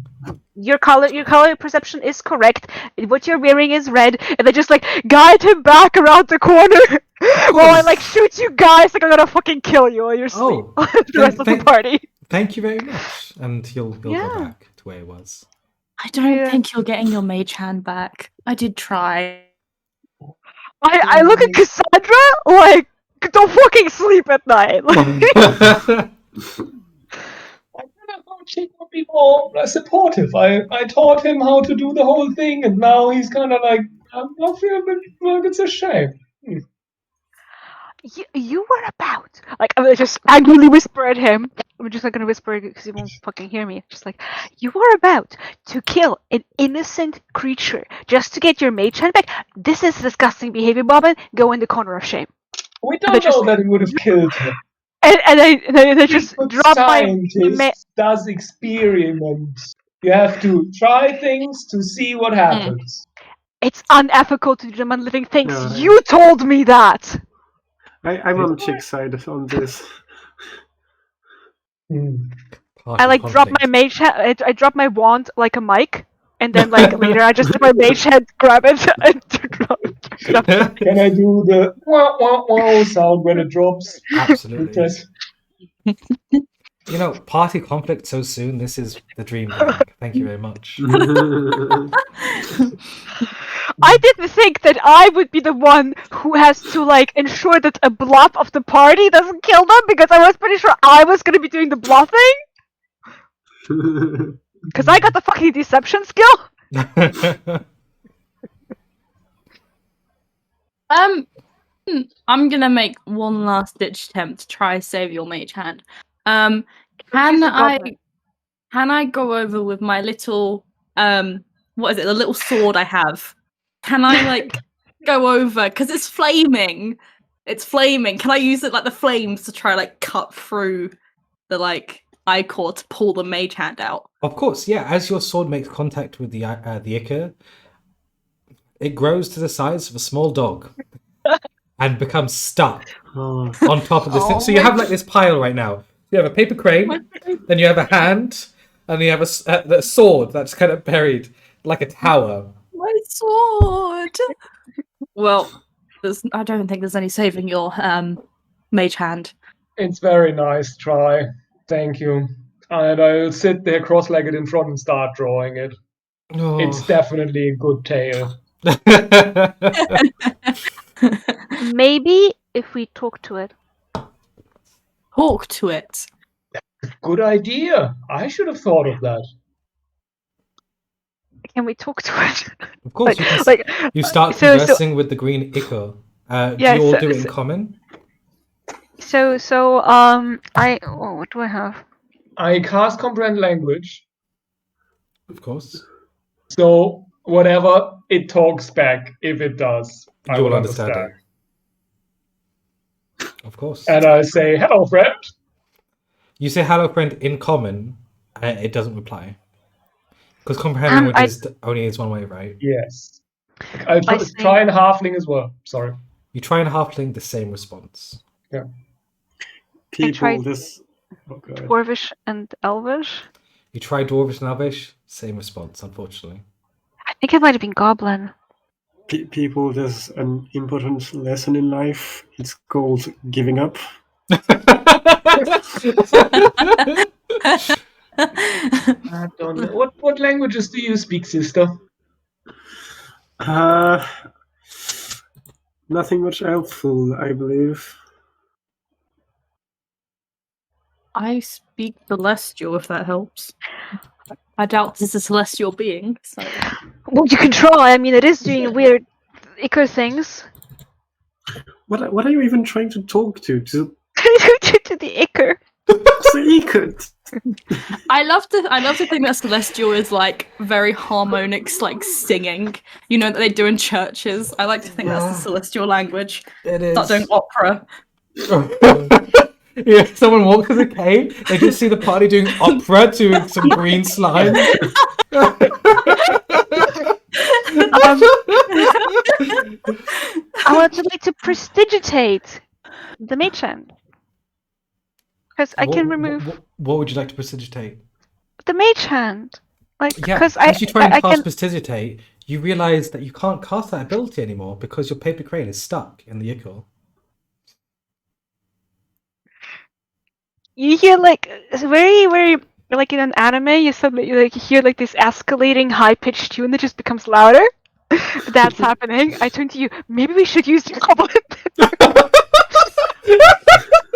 your color perception is correct. What you're wearing is red, and they just guide him back around the corner while I shoot you guys like I'm gonna fucking kill you while you're asleep. The rest of the party. Thank you very much, and he'll go back to where he was. I don't think you're getting your mage hand back. I did try. I look at Cassandra like, don't fucking sleep at night. I should be more supportive. I taught him how to do the whole thing, and now he's kind of I feel a bit like it's a shame. You were about I'm gonna just angrily whisper at him. I'm just not gonna whisper because he won't fucking hear me. Just you were about to kill an innocent creature just to get your mage hand back. This is disgusting behavior, Bobbin. Go in the corner of shame. We don't know that it would have killed him. And they just drop scientist does experiments. You have to try things to see what happens. It's unethical to do them on living things. No, You told me that. I'm on Chick's side on this. I drop my mage hand. I drop my wand like a mic, and then later I just do my mage hand, grab it, and drop it. Can I do the wah wah wah sound when it drops? Absolutely. Party conflict so soon. This is the dream. Thank you very much. I didn't think that I would be the one who has to ensure that a bluff of the party doesn't kill them, because I was pretty sure I was gonna be doing the bluffing. Because I got the fucking deception skill. I'm gonna make one last ditch attempt to try save your mage hand. Can I go over with my little what is it? The little sword I have. Can I go over because it's flaming? It's flaming. Can I use it the flames to try cut through the ichor to pull the mage hand out? Of course, yeah. As your sword makes contact with the ichor, it grows to the size of a small dog and becomes stuck on top of this thing. So you have this pile right now. You have a paper crane, then you have a hand, and you have a sword that's kind of buried like a tower. My sword! Well, I don't think there's any saving your mage hand. It's very nice try. Thank you. And I'll sit there cross-legged in front and start drawing it. Oh. It's definitely a good tale. Maybe if we talk to it. Talk to it. Good idea. I should have thought of that. Can we talk to it? Of course, you start so- conversing with the green ichor. Do Yeah, you all so- do it in so- common? What do I have? I cast comprehend language, Of course. so whatever it talks back, if it does, I You will will understand understand. it. Of course. And I say, "Hello, friend." You say hello, friend, in common, and it doesn't reply. Because comprehend language only is one way, right? Yes. I'll I see. try in halfling as well. Sorry. You try and halfling the same response. Yeah. People tried- this. Oh, God. Dwarvish and Elvish? You try Dwarvish and Elvish, same response, unfortunately. I think it might have been Goblin. People, there's an important lesson in life. It's called giving up. I don't know. What languages do you speak, sister? Nothing much helpful, I believe. I speak celestial, if that helps. I doubt this is a celestial being. So. Well, you can try. I mean, it is doing weird ichor things. What are you even trying to talk to? To To the ichor. the I love to think that celestial is like very harmonics, like singing. You know that they do in churches. I like to think that's the celestial language. It is. Start doing opera. Yeah, someone walks in the cave, they just see the party doing opera to some green slime. I would like to prestidigitate the mage hand. Because I can remove What would you like to prestidigitate? the mage hand. Like, Yeah, because as you try and I cast can. prestidigitate, you realize that you can't cast that ability anymore because your paper crane is stuck in the ichor. You hear like it's very, very like in an anime. You suddenly like hear like this escalating high-pitched tune that just becomes louder. That's happening. I turn to you. Maybe we should use the goblin.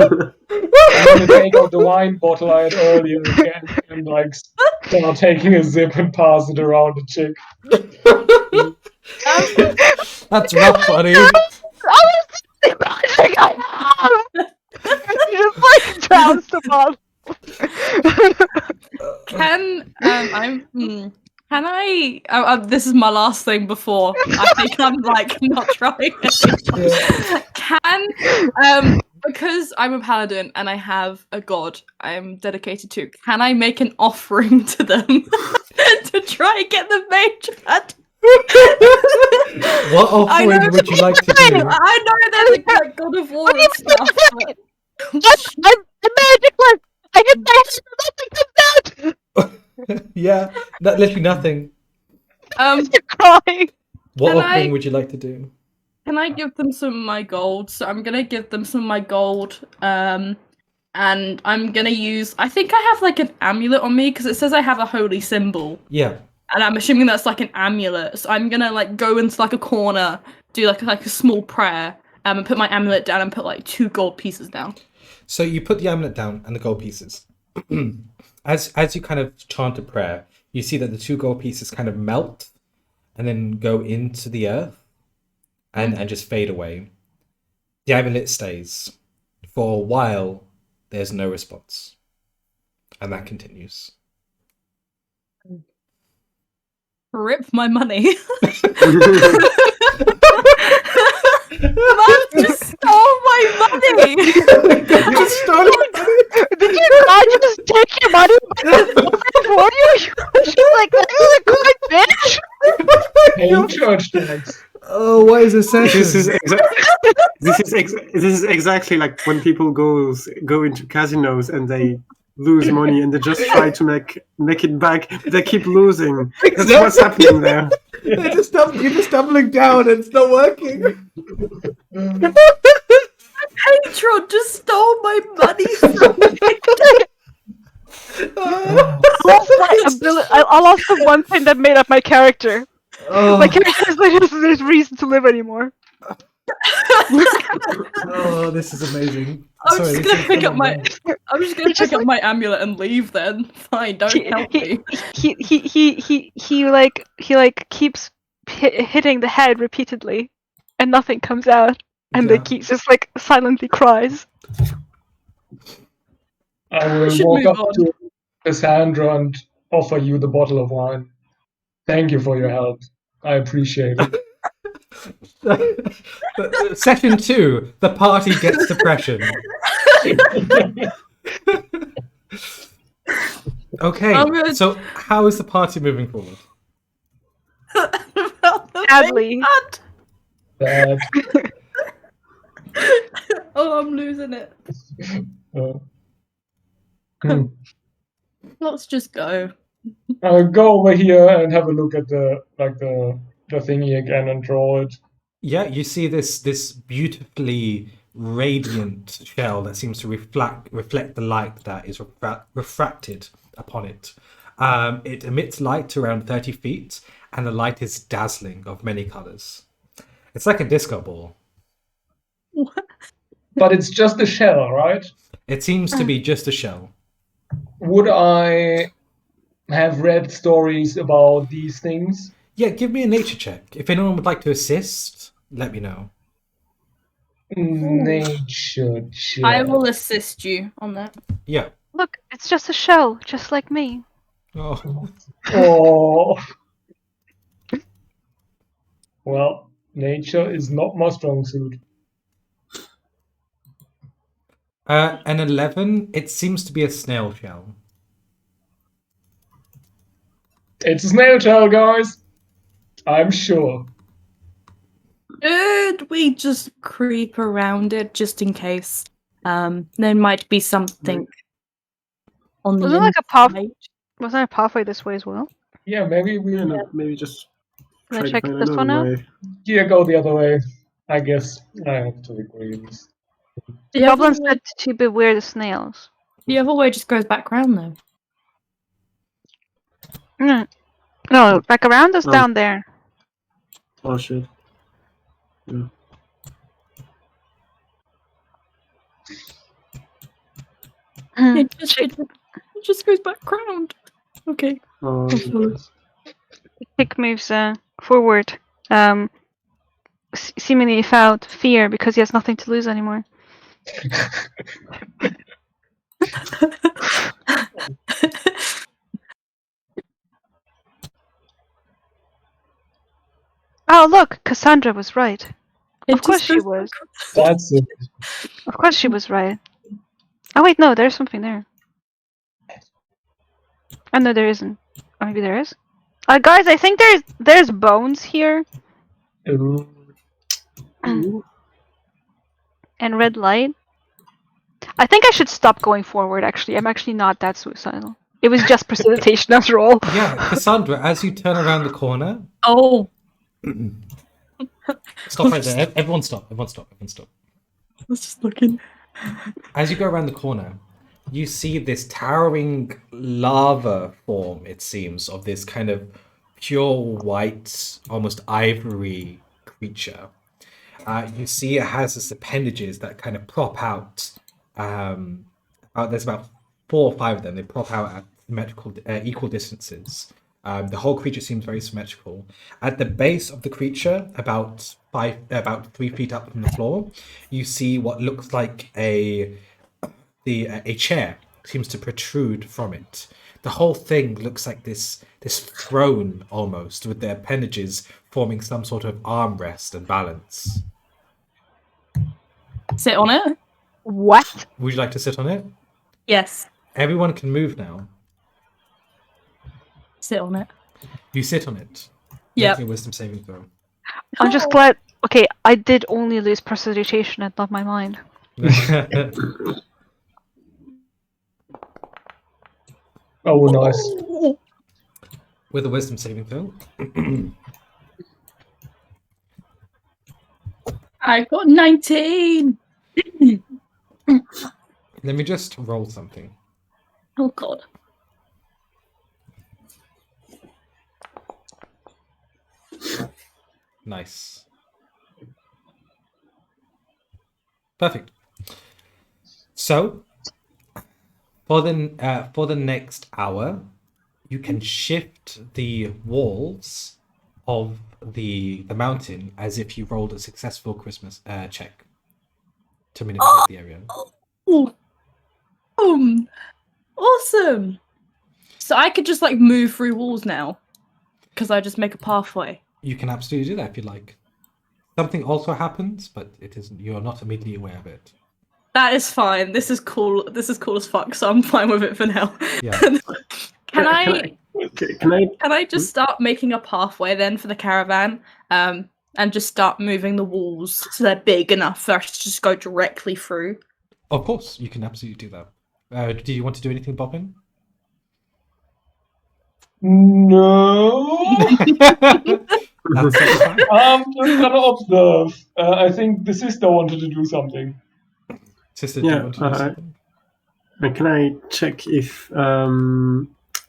I'm gonna take out the wine bottle I had earlier again and like start taking a sip and pass it around the chick. That's rough, buddy. I was the magic I have. You just like drowns the bottle. Can I? This is my last thing before I think I'm like not trying. Because I'm a paladin and I have a god I'm dedicated to. Can I make an offering to them to try and get the mage hand? What offering would you like to do? I know there's like God of War and stuff. But... I'm the magic one. I get my nothing comes out. Yeah, literally nothing. You're crying. What Can offering I- would you like to do? Can I give them some of my gold? So I'm gonna give them some of my gold. And I'm gonna use. I think I have like an amulet on me because it says I have a holy symbol. Yeah. And I'm assuming that's like an amulet. So I'm gonna like go into like a corner, do like a small prayer, and put my amulet down and put like 2 gold pieces down. So you put the amulet down and the gold pieces. As you kind of chant a prayer, you see that the 2 gold pieces kind of melt and then go into the earth and just fade away. The amulet stays. For a while, there's no response. And that continues. Rip my money. Man just stole my money. You just stole it! Did you not just take your money for you? She's like, that is a good bitch. Paying church tax. Oh, what is this session? This is exactly like when people go into casinos and they lose money and they just try to make it back. They keep losing. That's what's happening there. You're just doubling down and it's not working. Patron just stole my money from me. I lost the one thing that made up my character. Oh, My character is like, there's reason to live anymore. oh, this is amazing. I'm Sorry, just this gonna is pick up my. phenomenal. I'm just gonna pick up my amulet and leave. Then fine, don't help me. He keeps hitting the head repeatedly, and nothing comes out, and Yeah. the keep just like silently cries. I We will should walk move up on. to Cassandra and offer you the bottle of wine. Thank you for your help. I appreciate it. Session 2, the party gets depression. Okay, I'm gonna- so how is the party moving forward? Sadly. Bad. Oh, I'm losing it. Hmm. Let's just go. I'll go over here and have a look at the thingy again and draw it. Yeah, you see this beautifully radiant shell that seems to reflect the light that is refracted upon it. It emits light to around 30 feet, and the light is dazzling of many colors. It's like a disco ball. But it's just a shell, right? It seems to be just a shell. Would I have read stories about these things? Yeah, give me a nature check. If anyone would like to assist, let me know. Nature check. I will assist you on that. Yeah. Look, it's just a shell, just like me. Oh. Oh. Well, nature is not my strong suit. An 11, it seems to be a snail shell. It's a snail shell, guys. I'm sure. Should we just creep around it just in case? There might be something on the Wasn't like a path. inside. Wasn't there a pathway this way as well? Yeah, maybe we Maybe just Can I try to check find this one another out? way. go the other way. I guess I have to agree with this. The other Goblin way- said to beware the snails. the other way just goes back round though. No, back around us Oh. down there. Oh shit. Yeah. It just goes back round. Okay. Tick moves forward, seemingly without fear because he has nothing to lose anymore. Oh, look, Cassandra was right. Of course she was. That's it. Of course she was right. Oh wait, no, there's something there. Oh no, there isn't. Or maybe there is. Guys, I think there's bones here Ooh. and red light. I think I should stop going forward. Actually, I'm actually not that suicidal. It was just precipitation after all. Yeah, Cassandra, as you turn around the corner, Oh, stop right there. Everyone stop. Everyone stop. Everyone stop. I was just looking. As you go around the corner, you see this towering lava form, it seems, of this kind of pure white, almost ivory creature. You see it has this appendages that kind of prop out. There's about 4 or 5 of them. They prop out at symmetrical, equal distances. The whole creature seems very symmetrical. At the base of the creature, about 3 feet up from the floor, you see what looks like a chair seems to protrude from it. The whole thing looks like this throne almost, with the appendages forming some sort of armrest and balance. Sit on it. What? Would you like to sit on it? Yes, Everyone can move now. sit on it. You sit on it. Yep. Make a wisdom saving throw. I'm just glad. Okay, I did only lose precipitation and not my mind. Oh, nice. With a wisdom saving throw. I got 19. Let me just roll something. Oh god. Nice. Perfect. So, for the next hour, you can shift the walls of the mountain as if you rolled a successful Christmas check to manipulate the area. Oh, awesome! So I could just like move through walls now, because I just make a pathway. You can absolutely do that if you like. Something also happens, but you are not immediately aware of it. That is fine. This is cool. This is cool as fuck. So I'm fine with it for now. Yeah. Can I I just start making a pathway then for the caravan, and just start moving the walls so they're big enough for us to just go directly through? Of course, you can absolutely do that. Do you want to do anything, Bobbin? No. That's fine. I'm just gonna observe. I think the sister wanted to do something. Sister, do you want to do something? can I check if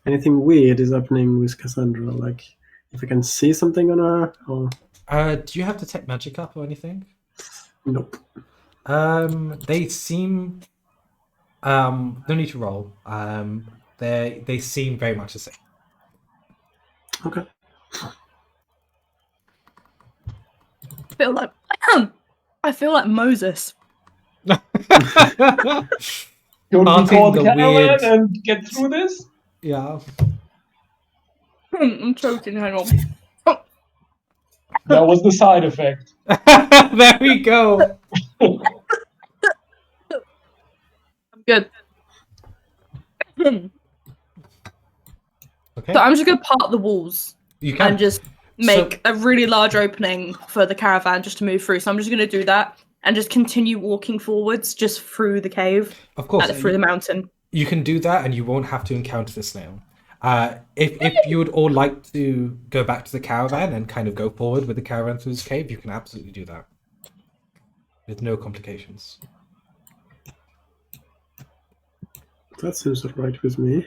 anything weird is happening with Cassandra? Like, if I can see something on her, or Do you have Detect Magic up or anything? nope. They seem. No need to roll. They seem very much the same. Okay. I feel like Moses. Don't we Planting call the the caravan weird- and get through this? Yeah. I'm choking. Hang on. That was the side effect. There we go. I'm good. Okay. So I'm just gonna part the walls You can. and just make a really large opening for the caravan just to move through. So I'm just gonna do that and just continue walking forwards just through the cave, Of course. through the mountain. You can do that, and you won't have to encounter the snail. If you would all like to go back to the caravan and kind of go forward with the caravan through this cave, you can absolutely do that with no complications. That seems alright with me.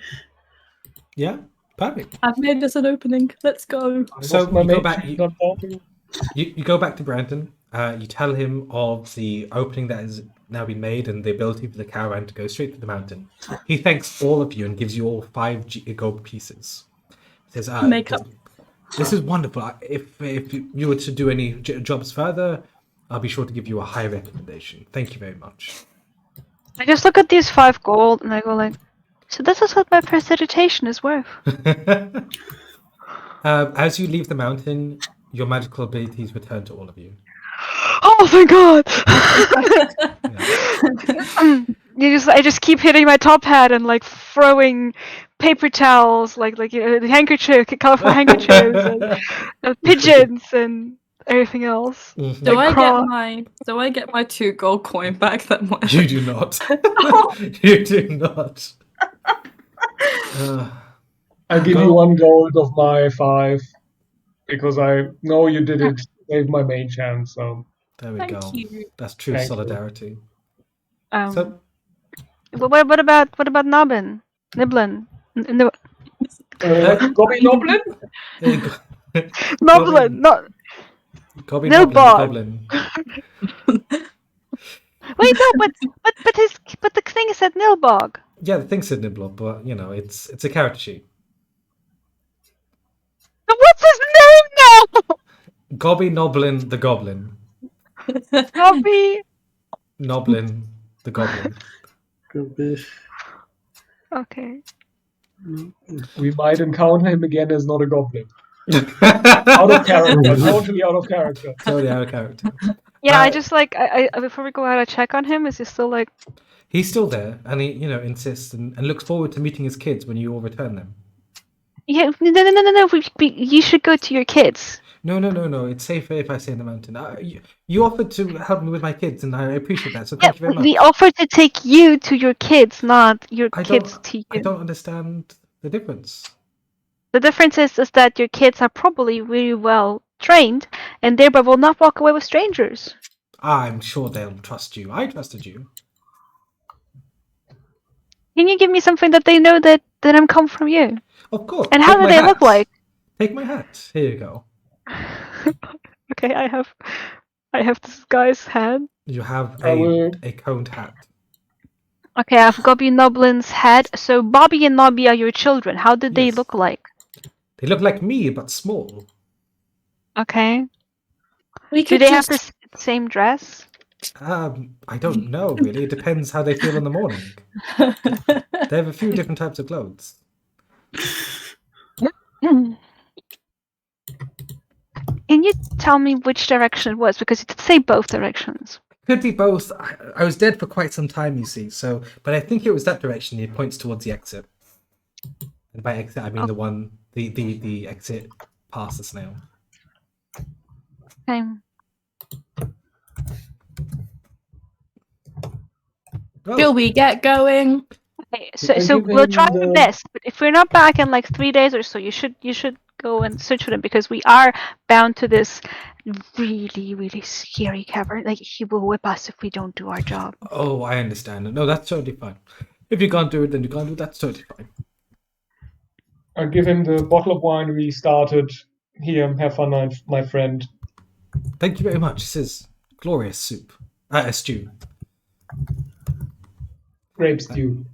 Yeah, perfect. I've made this an opening. Let's go. So My you go mate back. is not talking. You go back to Brandon. You tell him of the opening that has now been made and the ability for the caravan to go straight to the mountain. He thanks all of you and gives you all 5 gold pieces. He says, Makeup. This is wonderful. If you were to do any jobs further, I'll be sure to give you a high recommendation. Thank you very much. I just look at these 5 gold and I go like, so this is what my prestidigitation is worth. As you leave the mountain, your magical abilities return to all of you. Oh, thank God! Yeah. I just keep hitting my top hat and like throwing paper towels, like the handkerchief, colorful handkerchiefs, and pigeons and everything else. Mhm. Do I get my 2 gold coin back? That much? You do not. You do not. I give you 1 gold of my 5 because I know you did it. Save my main chance. So There we Thank go. you. That's true Thank you. solidarity. What about Noblin? Niblin? Gobby Goblin? Noblin, not. Goblin, Nilbog. Goblin. Wait, no, but the thing said Nilbog. Yeah, the thing said Niblob, but you know, it's a character sheet. What's his name now? Gobby Noblin the Goblin. Gobby. Noblin the Goblin. Could be. Okay. We might encounter him again as not a goblin. Out of character. Totally out of character. Totally out of character. Yeah, I just like I before we go out, I check on him. Is he still like? He's still there, and he, insists and looks forward to meeting his kids when you all return them. Yeah, no. You should go to your kids. No. It's safer if I stay in the mountain. You offered to help me with my kids, and I appreciate that. So thank you very much. We offered to take you to your kids, not your kids to you. I don't understand the difference. The difference is that your kids are probably really well trained, and thereby will not walk away with strangers. I'm sure they'll trust you. I trusted you. Can you give me something that they know that I'm come from you? Of course. And how Take do my they hat. look like? Take my hat. Here you go. Okay, I have this guy's head. You have I will- a coned hat. Okay, I've Gobby Noblin's head. So Bobby and Nobby are your children. How did they Yes. look like? They look like me, but small. Okay. We Do could they have just the same dress? I don't know really. It depends how they feel in the morning. They have a few different types of clothes. Can you tell me which direction it was? Because it did say both directions. Could be both. I was dead for quite some time, you see. So, but I think it was that direction. It points towards the exit. And by exit, I mean the one, the exit past the snail. Okay. Oh, Shall we get going? Okay, so I so give we'll him try our the- best, but if we're not back in like 3 days or so, you should go and search for them because we are bound to this really, really scary cavern. Like he will whip us if we don't do our job. oh, I understand. No, that's totally fine. If you can't do it, then you can't do it. That's totally fine. I give him the bottle of wine we started. Here, have fun, my friend. Thank you very much. This is glorious soup. A stew. Grape stew.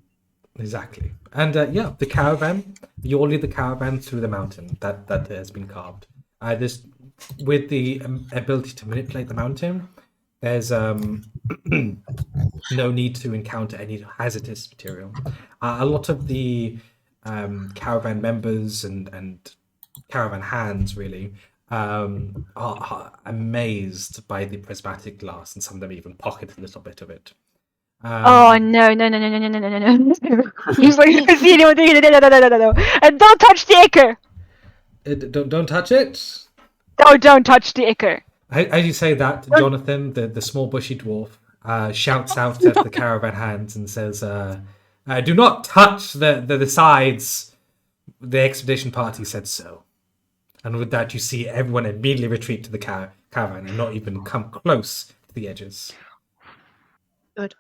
Exactly. And yeah, the caravan. You all lead the caravan through the mountain that has been carved. This with the ability to manipulate the mountain. There's no need to encounter any hazardous material. A lot of the caravan members and caravan hands really are amazed by the prismatic glass, and some of them even pocket a little bit of it. Oh no! He's like, no! And don't touch the acre. Don't touch it. Oh, don't touch the acre. As you say that, Jonathan, the small bushy dwarf, shouts out at the caravan hands and says, "Do not touch the sides. The expedition party said so." And with that, you see everyone immediately retreat to the caravan and not even come close to the edges. Good.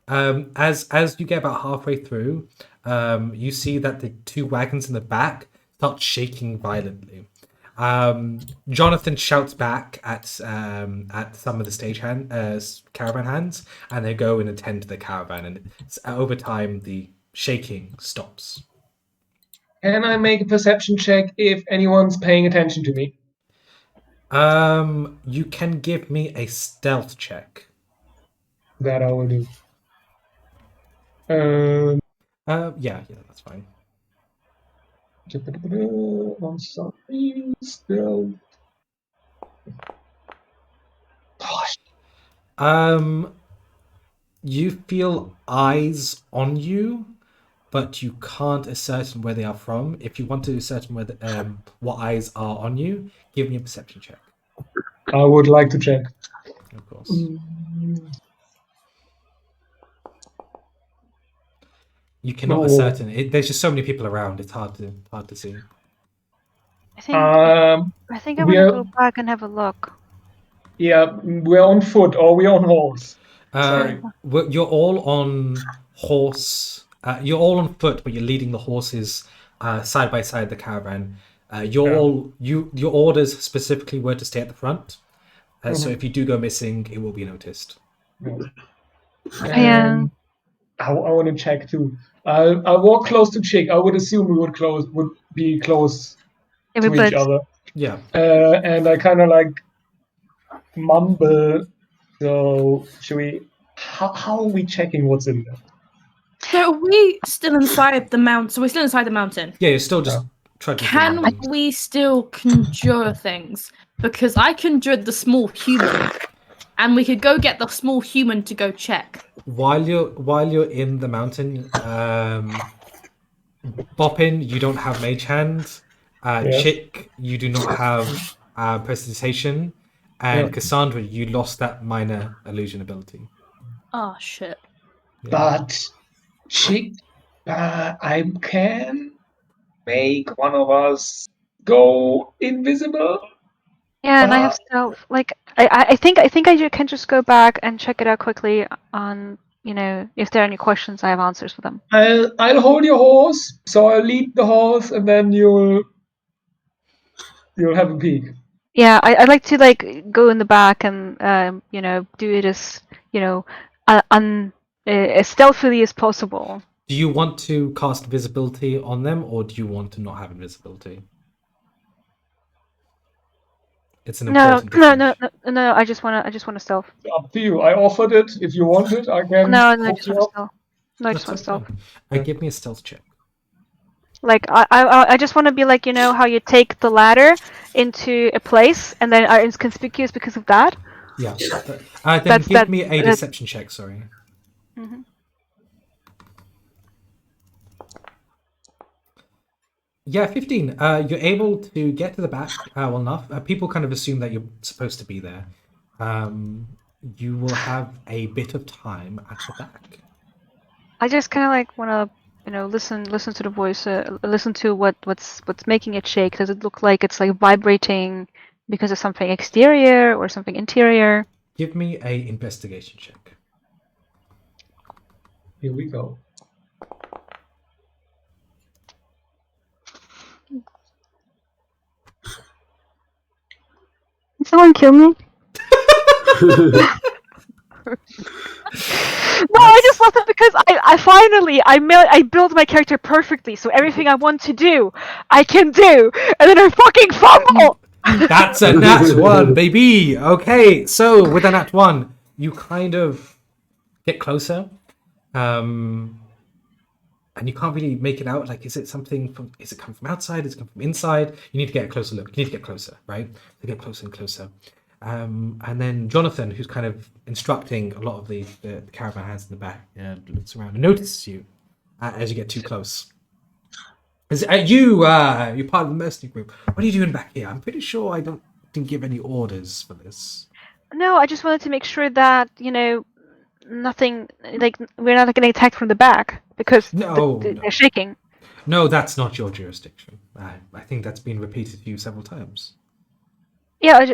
As you get about halfway through, you see that the two wagons in the back start shaking violently. Jonathan shouts back at some of the caravan hands, and they go and attend to the caravan. And over time, the shaking stops. Can I make a perception check if anyone's paying attention to me? You can give me a stealth check. That I will do. Yeah, that's fine. I'm sorry, still. You feel eyes on you, but you can't ascertain where they are from. If you want to ascertain where what eyes are on you, give me a perception check. I would like to check. Of course. You cannot ascertain it. There's just so many people around. It's hard to see. I think I want to go back and have a look. Yeah, we're on foot or we're on horse. Sorry. You're all on horse. You're all on foot, but you're leading the horses side by side the caravan. Your orders specifically were to stay at the front. So if you do go missing, it will be noticed. Yeah. I want to check too. I walk close to Chick. I would assume we would be close to each other. Yeah. And I kind of like mumble. So should we? How are we checking what's in there? So are we still inside the mountain? So we're still inside the mountain. Yeah, you're still just trudging. Can we still conjure things? Because I conjured the small human, and we could go get the small human to go check. While you're in the mountain, Boppin, you don't have mage hand. Chick, you do not have prestidigitation, and Cassandra, you lost that minor illusion ability. Oh shit! But Chick, I can make one of us go invisible. Yeah, and I have stealth. Like, I think I can just go back and check it out quickly on, if there are any questions, I have answers for them. I'll hold your horse, so I'll lead the horse, and then you'll have a peek. Yeah, I'd like to like go in the back and do it as as stealthily as possible. Do you want to cast visibility on them, or do you want to not have invisibility? It's an No, important no, no, difference. no. I just wanna stealth. Up to you. I offered it. If you want it, I can No, I hook just you wanna up. stealth. No, I just That's wanna stealth. fine. Give me a stealth check. Like I just want to be like how you take the ladder into a place and then are inconspicuous because of that. Yeah. Then give me a that's- deception check. Sorry. Mhm. Yeah, 15. You're able to get to the back well enough. People kind of assume that you're supposed to be there. You will have a bit of time at the back. I just kind of like want to listen to the voice, listen to what's making it shake. Does it look like it's like vibrating because of something exterior or something interior? Give me a investigation check. Here we go. Did someone kill me? No, I just love it because I finally I built my character perfectly, so everything I want to do, I can do, and then I fucking fumble. That's a nat 1, baby. Okay, so with a nat 1, you kind of get closer, and you can't really make it out. Like, is it something from? Is it coming from outside? Is it coming from inside? You need to get a closer look. You need to get closer, right? To get closer and closer. And then Jonathan, who's kind of instructing a lot of the caravan hands in the back, looks around and notices you as you get too close. You're part of the mercenary group. What are you doing back here? I'm pretty sure I didn't give any orders for this. No, I just wanted to make sure that nothing like we're not getting attacked from the back because No. they're shaking. No, that's not your jurisdiction. I think that's been repeated to you several times. Yeah,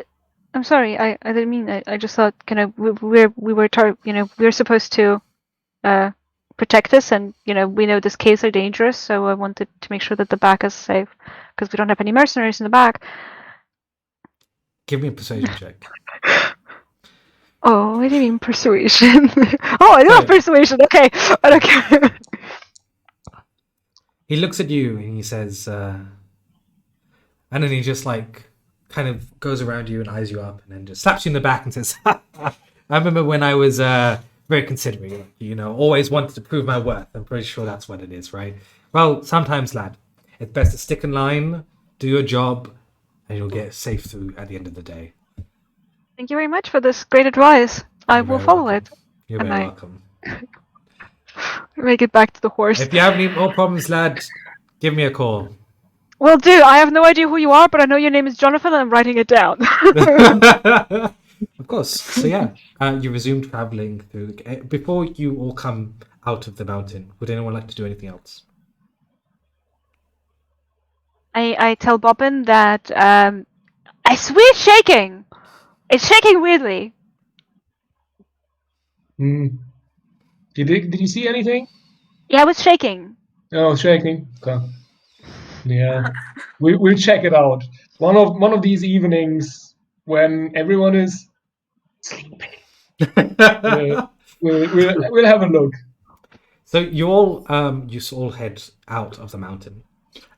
I'm sorry. I didn't mean that. I just thought we were supposed to protect this, and we know this caves are dangerous, so I wanted to make sure that the back is safe because we don't have any mercenaries in the back. Give me a persuasion check. Oh, what do you mean persuasion? Oh, I do have persuasion. Okay, I don't care. He looks at you and he says, and then he just like kind of goes around you and eyes you up and then just slaps you in the back and says, I remember when I was very considerate, always wanted to prove my worth. I'm pretty sure that's what it is, right? Well, sometimes, lad, it's best to stick in line, do your job, and you'll get safe through at the end of the day. Thank you very much for this great advice. I will follow it. You're very welcome. Make it back to the horse. If you have any more problems, lad, give me a call. Well, dude, I have no idea who you are, but I know your name is Jonathan, and I'm writing it down. Of course. So yeah, you resume traveling through. Before you all come out of the mountain, would anyone like to do anything else? I tell Bobbin that I swear it's shaking. It's shaking weirdly. Did you see anything? Yeah, it was shaking. Oh, shaking. Okay. Yeah, we'll check it out. One of these evenings when everyone is sleeping. We'll have a look. So you all head out of the mountain,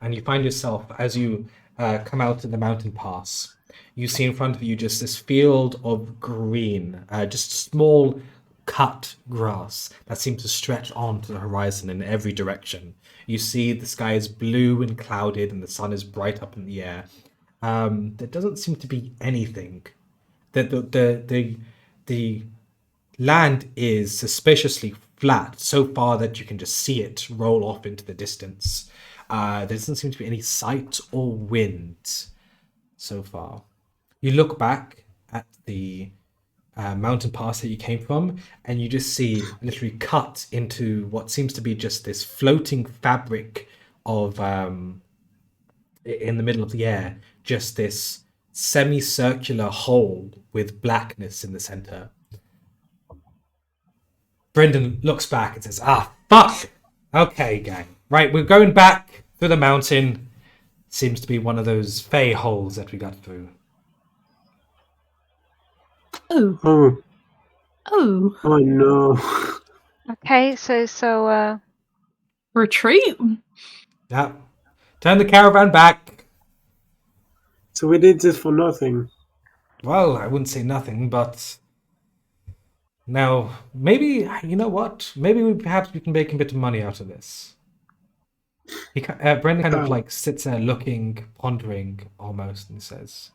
and you find yourself as you come out of the mountain pass. You see in front of you just this field of green, just small cut grass that seems to stretch on to the horizon in every direction. You see the sky is blue and clouded, and the sun is bright up in the air. There doesn't seem to be anything. The land is suspiciously flat, so far that you can just see it roll off into the distance. There doesn't seem to be any sight or wind so far. You look back at the mountain pass that you came from, and you just see literally cut into what seems to be just this floating fabric of in the middle of the air, just this semicircular hole with blackness in the center. Brendan looks back and says, fuck! Okay, gang. Right, we're going back through the mountain. Seems to be one of those fey holes that we got through. Oh, Oh, oh, oh no. Okay, so retreat. Yeah. Turn the caravan back. So we did this for nothing. Well, I wouldn't say nothing, but now maybe you know what? Maybe perhaps we can make a bit of money out of this. Brendan kind of like sits there looking, pondering almost, and says,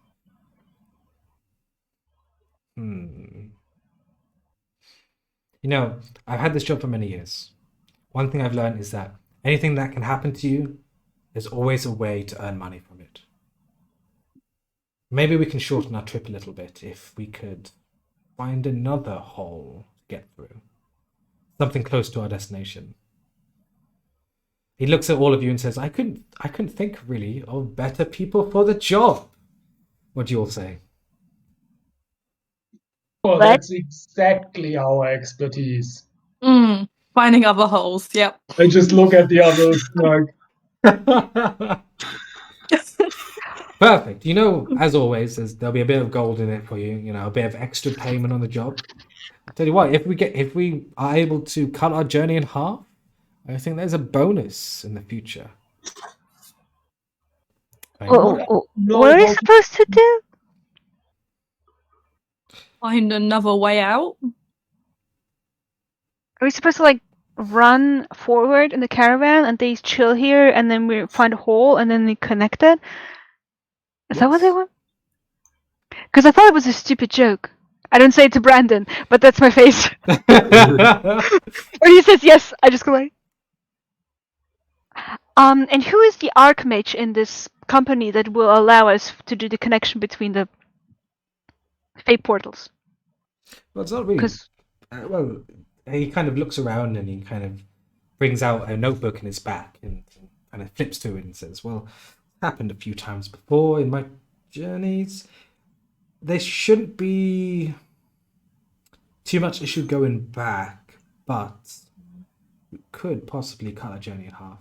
"Hmm. You know, I've had this job for many years. One thing I've learned is that anything that can happen to you, there's always a way to earn money from it. Maybe we can shorten our trip a little bit if we could find another hole to get through. Something close to our destination." He looks at all of you and says, I couldn't think really of better people for the job. What do you all say? Well, But- that's exactly our expertise. Finding other holes. Yep. I just look at the others like, Perfect. You know, as always, there'll be a bit of gold in it for you. You know, a bit of extra payment on the job. I'll tell you what, if we are able to cut our journey in half, I think there's a bonus in the future. what are we supposed to do? Find another way out. Are we supposed to like run forward in the caravan and they chill here and then we find a hole and then they connect it? Is that what they want? Because I thought it was a stupid joke. I don't say it to Brandon, but that's my face. Or he says yes, I just go like. And who is the archmage in this company that will allow us to do the connection between the fate portals? Well, it's not really. 'Cause- Well, he kind of looks around and he kind of brings out a notebook in his back and kind of flips through it and says, "Well, it's happened a few times before in my journeys. There shouldn't be too much issue going back, but we could possibly cut a journey in half.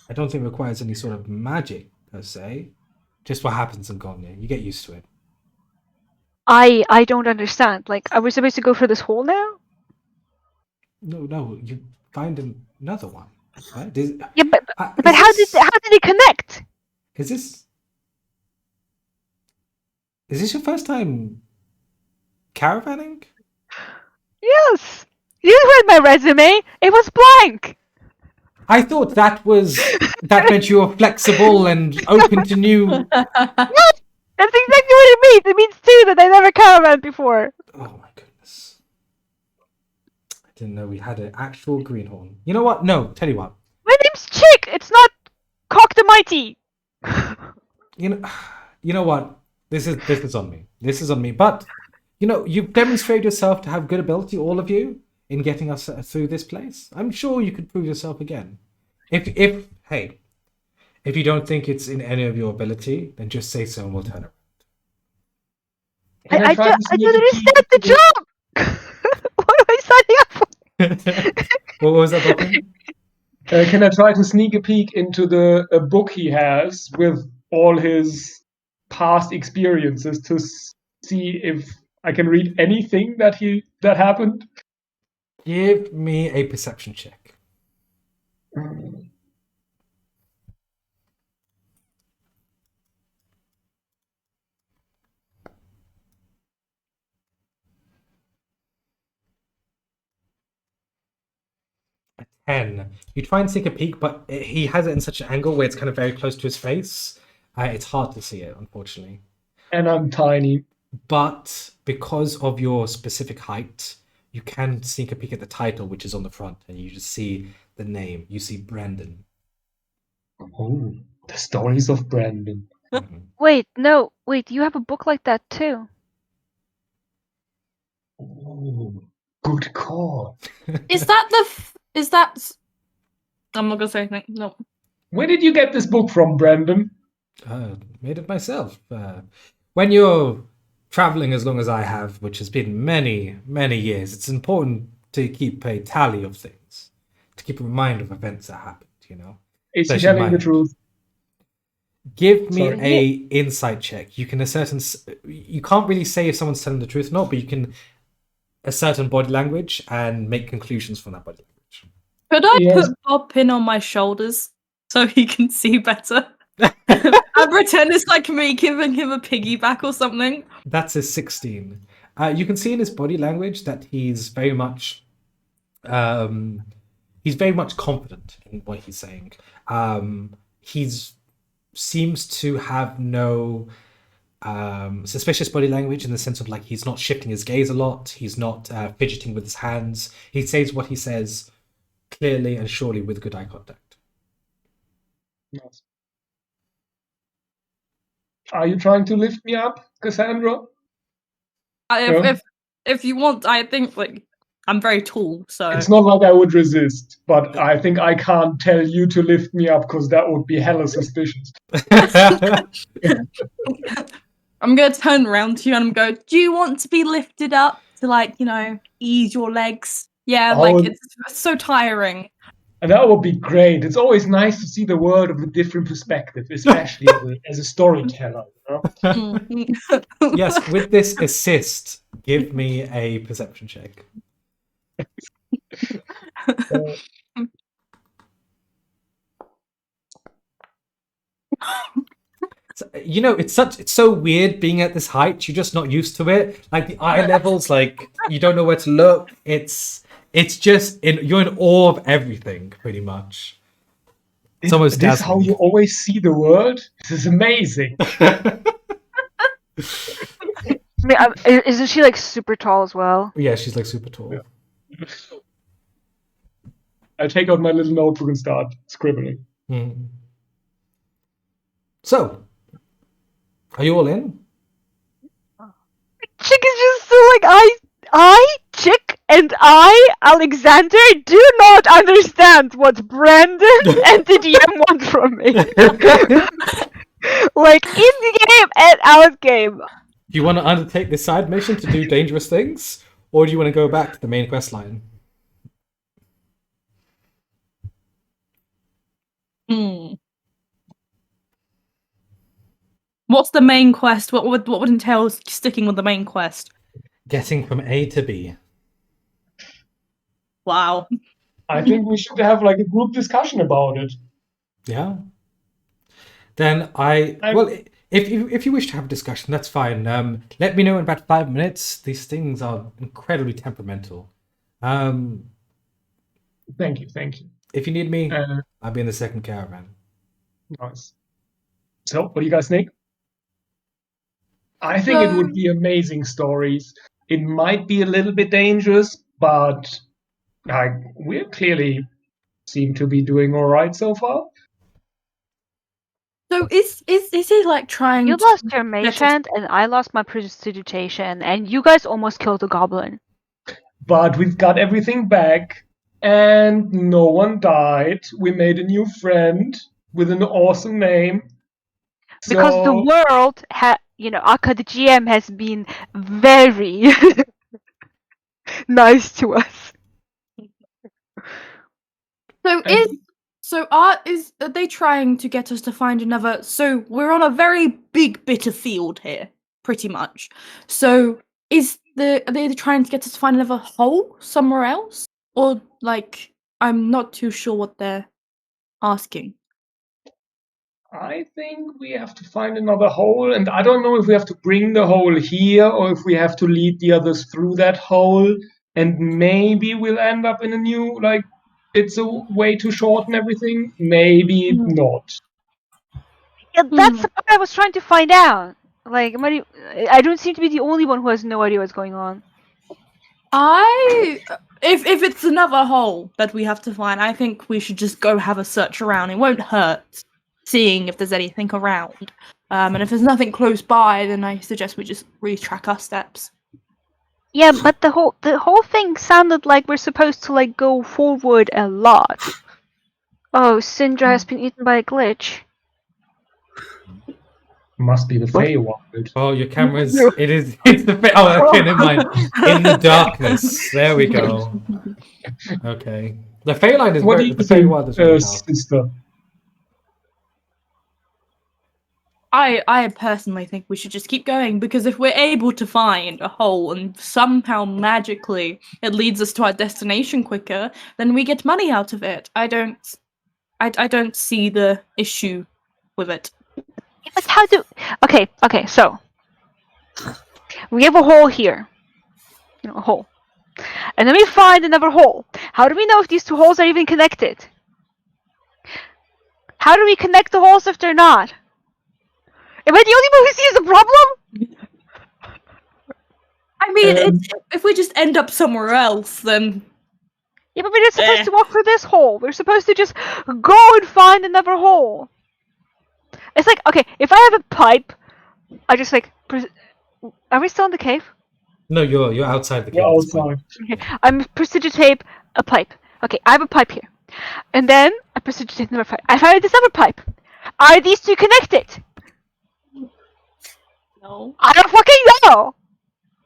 I don't think it requires any sort of magic per se. Just what happens in Golden. You get used to it." I don't understand. Like, are we supposed to go for this hole now? No, you find another one. Right? Yeah, but how did it connect? Is this your first time caravanning? Yes. You read my resume. It was blank. I thought that meant you were flexible and open to new. That's exactly what it means. It means too that I never caravan before. Oh my goodness! I didn't know we had an actual greenhorn. You know what? No, tell you what. My name's Chick. It's not Cock the Mighty. You know what? This is on me. This is on me. But you know, you've demonstrated yourself to have good ability, all of you, in getting us through this place. I'm sure you could prove yourself again. If you don't think it's in any of your ability, then just say so and we'll turn it. I don't understand the job. What am I signing up for? What was that, Bobby? Can I try to sneak a peek into the book he has with all his past experiences to see if I can read anything that happened? Give me a perception check. A 10. You try and sneak a peek, but he has it in such an angle where it's kind of very close to his face. It's hard to see it, unfortunately. And I'm tiny. But because of your specific height, you can sneak a peek at the title, which is on the front, and you just see the name. You see Brandon. Oh, the stories of Brandon. Mhm. Wait, you have a book like that too. Oh, good call. Is that? I'm not gonna say anything. No. Where did you get this book from, Brandon? Made it myself. When you're traveling as long as I have, which has been many, many years, it's important to keep a tally of things, to keep a reminder of events that happened, you know. Is he Especially telling the mine. truth? Give me Sorry. a insight check. You can you can't really say if someone's telling the truth or not, but you can ascertain body language and make conclusions from that body language. Could I Yes. put Bob Pin on my shoulders so he can see better? And pretend it's like me giving him a piggyback or something. That's a 16. You can see in his body language that he's very much confident in what he's saying. He's seems to have no suspicious body language in the sense of like he's not shifting his gaze a lot. He's not fidgeting with his hands. He says what he says clearly and surely with good eye contact. Nice. Are you trying to lift me up, Cassandra? If you want, I think like I'm very tall, so It's not like I would resist, but I think I can't tell you to lift me up because that would be hella suspicious. I'm gonna turn around to you and I'm go, do you want to be lifted up to like, ease your legs? Yeah, Oh. like it's so tiring. And that would be great. It's always nice to see the world of a different perspective, especially as a storyteller. Yes, with this assist, give me a perception check. It's so weird being at this height. You're just not used to it. Like the eye levels, like you don't know where to look. It's just you're in awe of everything, pretty much. It's almost Is this how dazzling. you always see the world? This is amazing. Isn't she like super tall as well? Yeah, she's like super tall. Yeah. I take out my little notebook and start scribbling. Mm. So, are you all in? Chick is just so like Chick and Alexander do not understand what Brandon and the DM want from me. Like in the game and out game. Do you want to undertake this side mission to do dangerous things, or do you want to go back to the main quest line? What's the main quest? What would entail sticking with the main quest? Getting from A to B. Wow. I think we should have like a group discussion about it. Yeah. Then if you wish to have a discussion, that's fine. Let me know in about 5 minutes. These things are incredibly temperamental. Thank you. If you need me, I'll be in the second caravan. Nice. So, what do you guys think? I think it would be amazing stories. It might be a little bit dangerous, but we clearly seem to be doing all right so far. So is he like trying? You lost your mage hand, and I lost my prestidigitation, and you guys almost killed a goblin. But we've got everything back, and no one died. We made a new friend with an awesome name. Because the world Akka the GM has been very nice to us. So are they trying to get us to find another? So we're on a very big bit of field here, pretty much. So are they trying to get us to find another hole somewhere else, or like I'm not too sure what they're asking. I think we have to find another hole, and I don't know if we have to bring the hole here or if we have to lead the others through that hole, and maybe we'll end up in a new, like, it's a way to shorten everything. Maybe not. Yeah, that's what I was trying to find out. Like, I don't seem to be the only one who has no idea what's going on. If it's another hole that we have to find, I think we should just go have a search around. It won't hurt seeing if there's anything around. And if there's nothing close by, then I suggest we just retrack our steps. Yeah, but the whole thing sounded like we're supposed to like go forward a lot. Oh, Syndra has been eaten by a glitch. Must be the Feywild. Oh, your camera's... It's the... Oh, okay, never mind. In the darkness. There we go. Okay. The Feywild is What do very... you The Feywild is very dark. sister? I personally think we should just keep going, because if we're able to find a hole and somehow magically it leads us to our destination quicker, then we get money out of it. I don't see the issue with it. But how do? Okay. So we have a hole here, a hole, and then we find another hole. How do we know if these two holes are even connected? How do we connect the holes if they're not? Am I the only one who sees the problem? I mean, if we just end up somewhere else, then Yeah, but we're not supposed to walk through this hole. We're supposed to just go and find another hole. It's like, okay, if I have a pipe, I just like. Are we still in the cave? No, you're outside the cave. We're at this point. outside. Okay, I'm prestidigitate a pipe. Okay, I have a pipe here. And then I prestidigitate another pipe. I find this other pipe. Are these two connected? no. I don't fucking know!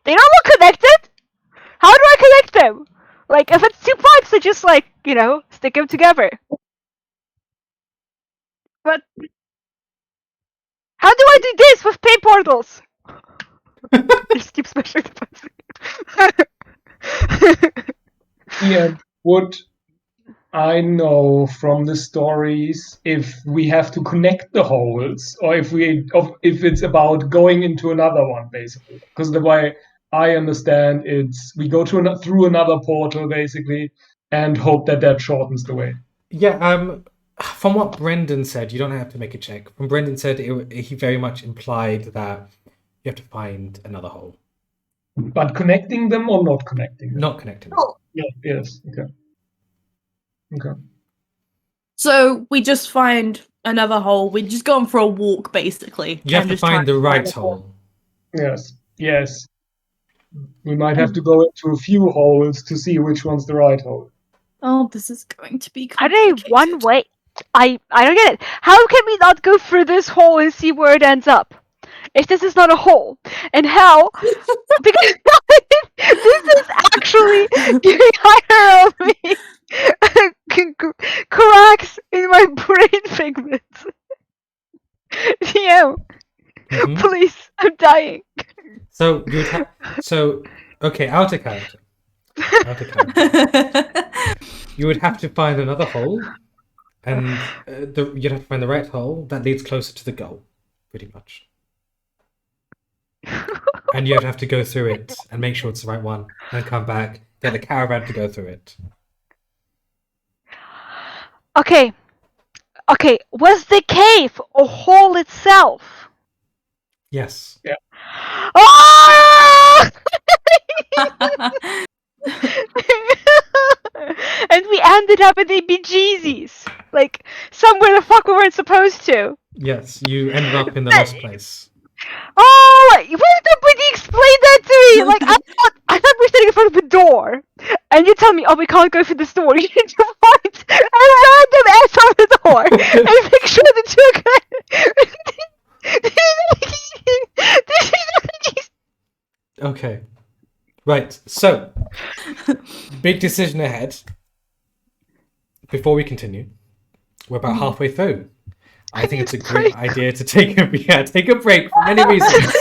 They don't look connected! How do I connect them? Like, if it's two pipes, I just, like, stick them together. But how do I do this with paint portals? Just keep smashing the pipes. Yeah, would I know from the stories if we have to connect the holes, or if it's about going into another one, basically? Because the way I understand it's we go through another portal, basically, and hope that shortens the way. Yeah. From what Brendan said, you don't have to make a check. From Brendan said, he very much implied that you have to find another hole. But connecting them or not connecting them? Not connecting them. Yeah, yes. Okay. So we just find another hole. We just go on for a walk, basically. You have and to just try find the and right a hole. Yes. We might have to go into a few holes to see which one's the right hole. Oh, this is going to be Are they complicated. one way? I don't get it. How can we not go through this hole and see where it ends up? If this is not a hole. And how? Because this is actually getting higher on me. Cracks in my brain pigments. DM, Mhm. please, I'm dying. So you would have. Okay, out of character. You would have to find another hole, and you'd have to find the right hole that leads closer to the goal, pretty much. And you'd have to go through it and make sure it's the right one, and come back, get the caravan to go through it. Okay, was the cave a hole itself? Yes. Ah! And we ended up in the bejeezies. Like, somewhere the fuck we weren't supposed to. Yes, you ended up in the lost place. Oh, why did nobody explain that to me? Like, I thought we were standing in front of a door. And you tell me, oh, we can't go through this door. You need to find a random ass on the door and make sure that you're Okay. Right, so big decision ahead. Before we continue, we're about halfway through. I think it's a great idea to take a break for many reasons.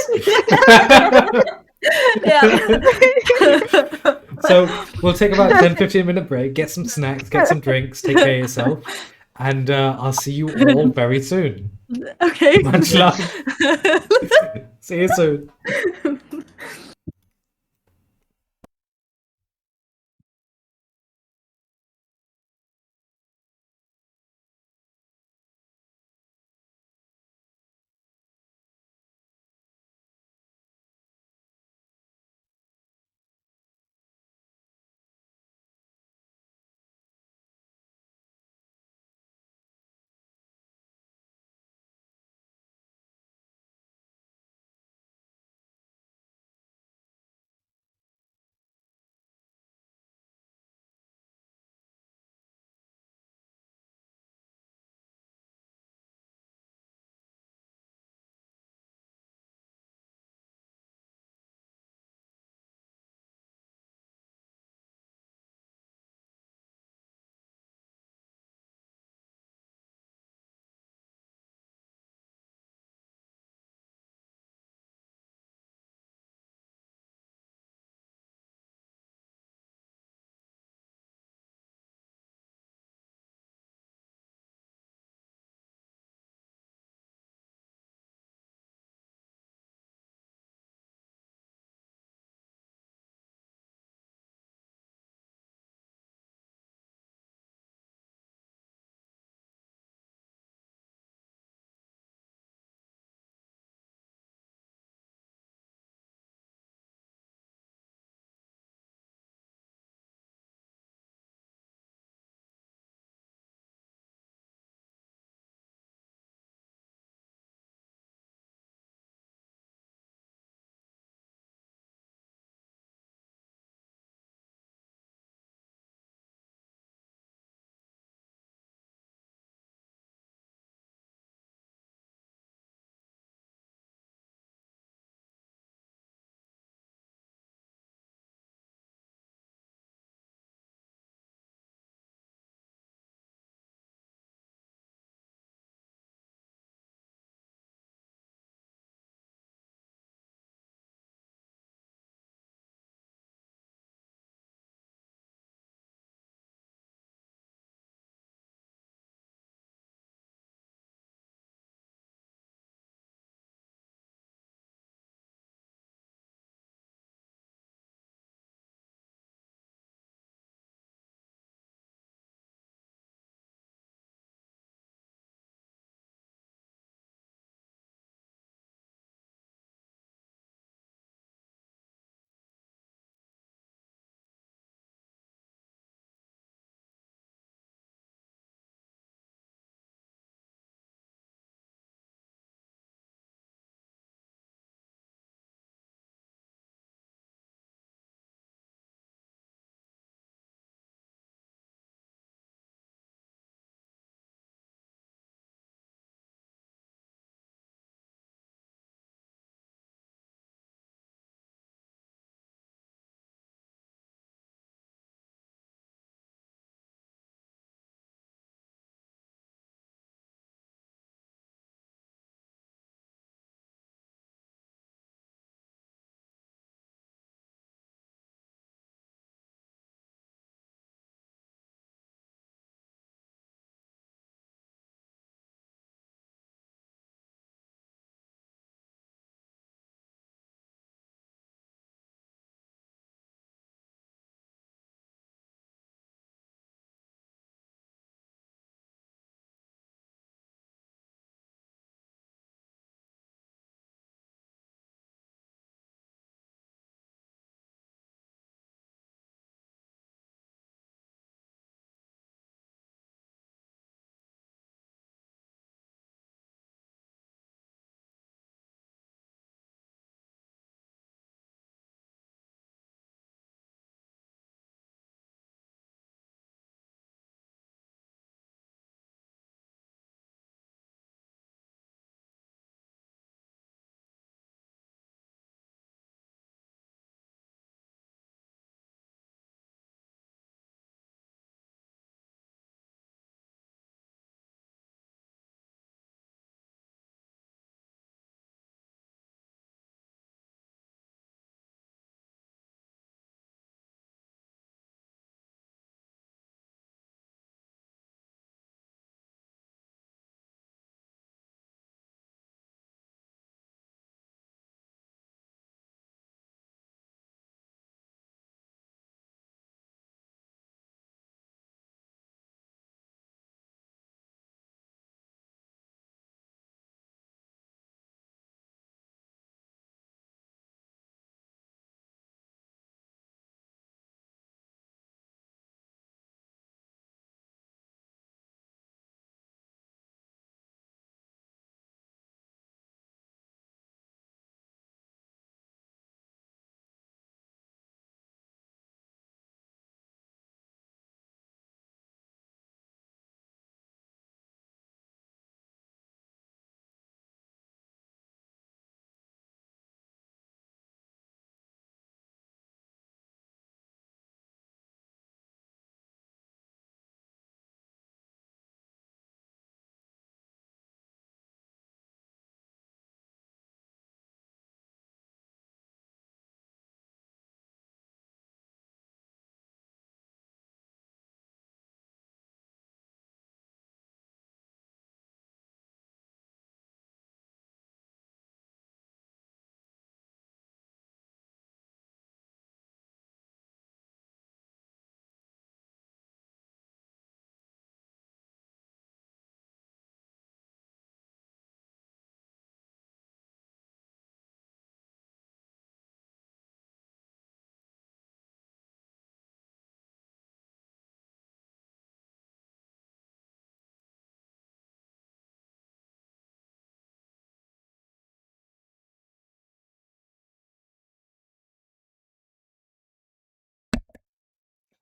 So we'll take about 10-15 minute break, get some snacks, get some drinks, take care of yourself, and I'll see you all very soon. Okay. Much love. See you soon.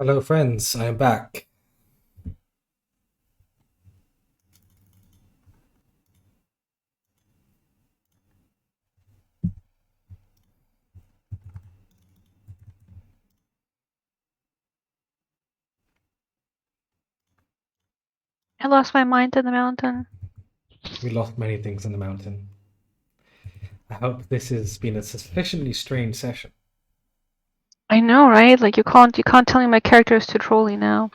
Hello, friends. I am back. I lost my mind in the mountain. We lost many things in the mountain. I hope this has been a sufficiently strange session. I know, right? Like you can't tell me my character is too trolly now.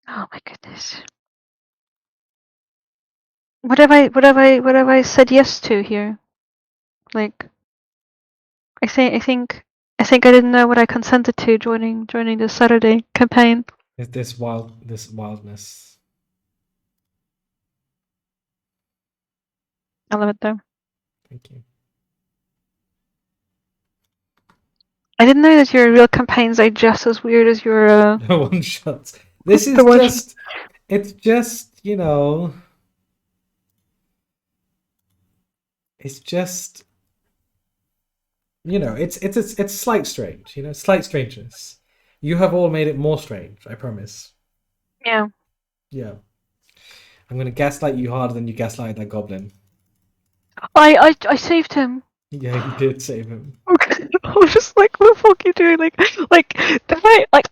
Oh my goodness. What have I said yes to here? Like I think I didn't know what I consented to joining the Saturday campaign. Is this wildness? I love it though. Thank you. I didn't know that your real campaigns are just as weird as your One shots. This is The one- just. It's just, you know. It's just. You know, it's slight strange. You know, slight strangeness. You have all made it more strange. I promise. Yeah. Yeah. I'm gonna gaslight you harder than you gaslighted that goblin. I saved him. Yeah, you did save him. Okay. I was just like, what the fuck are you doing?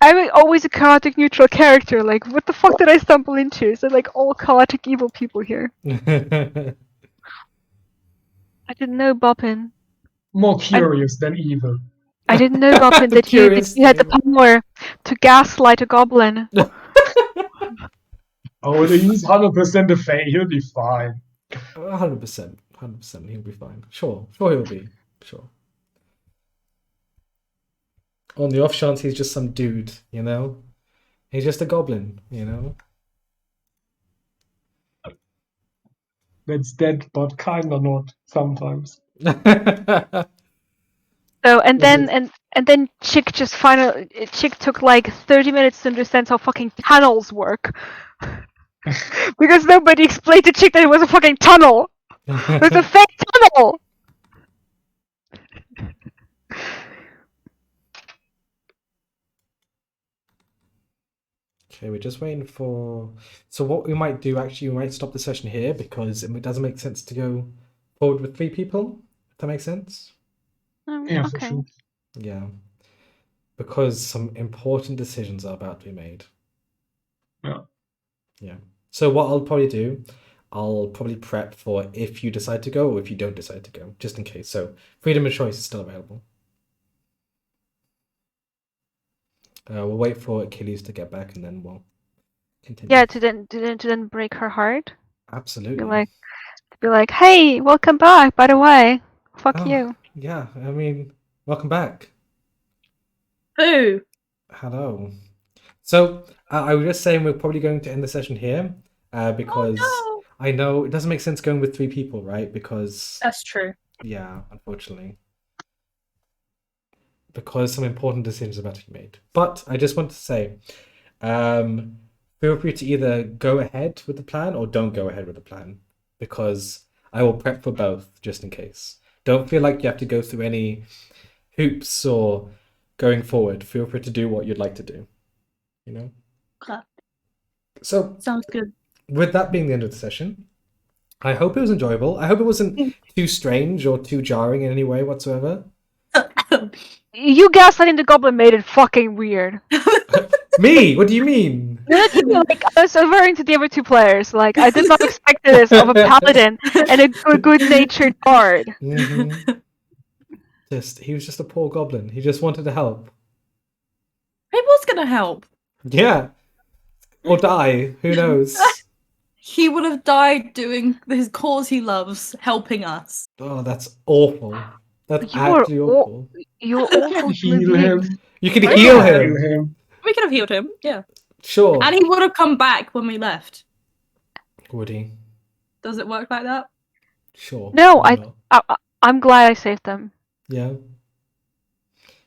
I'm always a chaotic neutral character. Like, what the fuck did I stumble into? Is it like all chaotic evil people here? I didn't know, Boppin. More curious than evil. I didn't know, Boppin, that you had the power to gaslight a goblin. Oh, he's 100% a fae. He'll be fine. 100%. 100%. He'll be fine. Sure he'll be. Sure. On the off chance he's just some dude, you know? He's just a goblin, you know? That's dead, but kinda not sometimes. So and then Chick took like 30 minutes to understand how fucking tunnels work. Because nobody explained to Chick that it was a fucking tunnel. It was a fake tunnel. Okay, we're just waiting for... So what we might do, actually, we might stop the session here because it doesn't make sense to go forward with 3 people. If that makes sense? Yeah, for Okay. sure. Yeah. Because some important decisions are about to be made. Yeah. Yeah. So what I'll probably do, I'll probably prep for if you decide to go or if you don't decide to go, just in case. So freedom of choice is still available. We'll wait for Achilles to get back and then we'll continue. Yeah, to then break her heart. Absolutely. Be like, hey, welcome back. By the way, fuck Oh, you. Yeah, I mean, welcome back. Who? Hello. So I was just saying we're probably going to end the session here because Oh, I know it doesn't make sense going with 3 people, right? Because That's true. yeah, unfortunately. Because some important decisions are about to be made. But I just want to say, feel free to either go ahead with the plan or don't go ahead with the plan. Because I will prep for both, just in case. Don't feel like you have to go through any hoops or going forward. Feel free to do what you'd like to do. You know? Okay. So, Sounds good. with that being the end of the session, I hope it was enjoyable. I hope it wasn't too strange or too jarring in any way whatsoever. You gaslighting the goblin made it fucking weird. Me? What do you mean? Like, I was referring to the other two players. Like, I did not expect this of a paladin and a good-natured bard. Mhm. He was just a poor goblin. He just wanted to help. He was gonna help. Yeah. Or die. Who knows? He would have died doing his cause he loves, helping us. Oh, that's awful. That's You are actually awful. You're I can awful heal human beings. him. You can Oh, heal yeah. him. Heal him. We could have healed him, yeah. Sure. And he would have come back when we left. Would he? Does it work like that? Sure. No, why not? I'm glad I saved them. Yeah.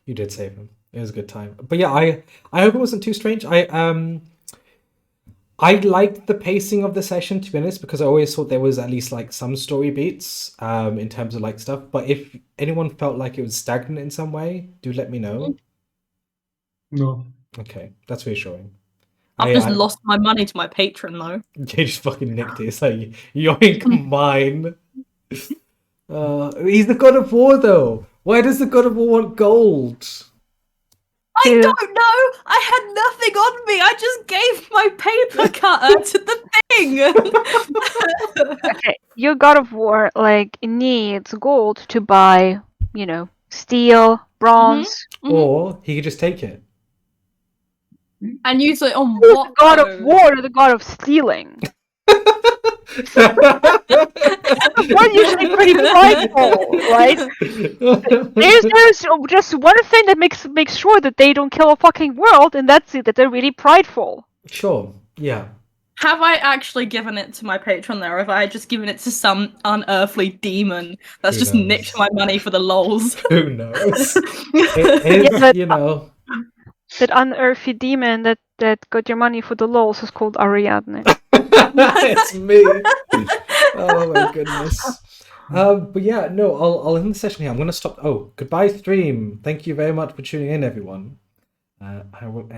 You did save him. It was a good time. But yeah, I hope it wasn't too strange. I liked the pacing of the session, to be honest, because I always thought there was at least like some story beats in terms of like stuff. But if anyone felt like it was stagnant in some way, do let me know. No. Okay, that's reassuring. I've just lost my money to my patron, though. You just fucking nicked it. It's like, yoink, mine. He's the god of war, though. Why does the god of war want gold? I don't know! I had nothing on me! I just gave my paper cutter to the thing! Okay, your god of war needs gold to buy, steel, bronze. Or he could just take it. And use it on Who's what? the god of war or the god of stealing? We're usually pretty prideful, right? There's just one thing that makes sure that they don't kill a fucking world, and that's it, that they're really prideful. Sure, yeah. Have I actually given it to my patron there, or have I just given it to some unearthly demon that's Who just knows? nicked my money for the lols? Who knows? It is, but- you know. That unearthly demon that got your money for the lols is called Ariadne. It's me. Oh my goodness. But yeah, no, I'll end the session here. I'm gonna stop. Oh, goodbye, stream. Thank you very much for tuning in, everyone. I will end.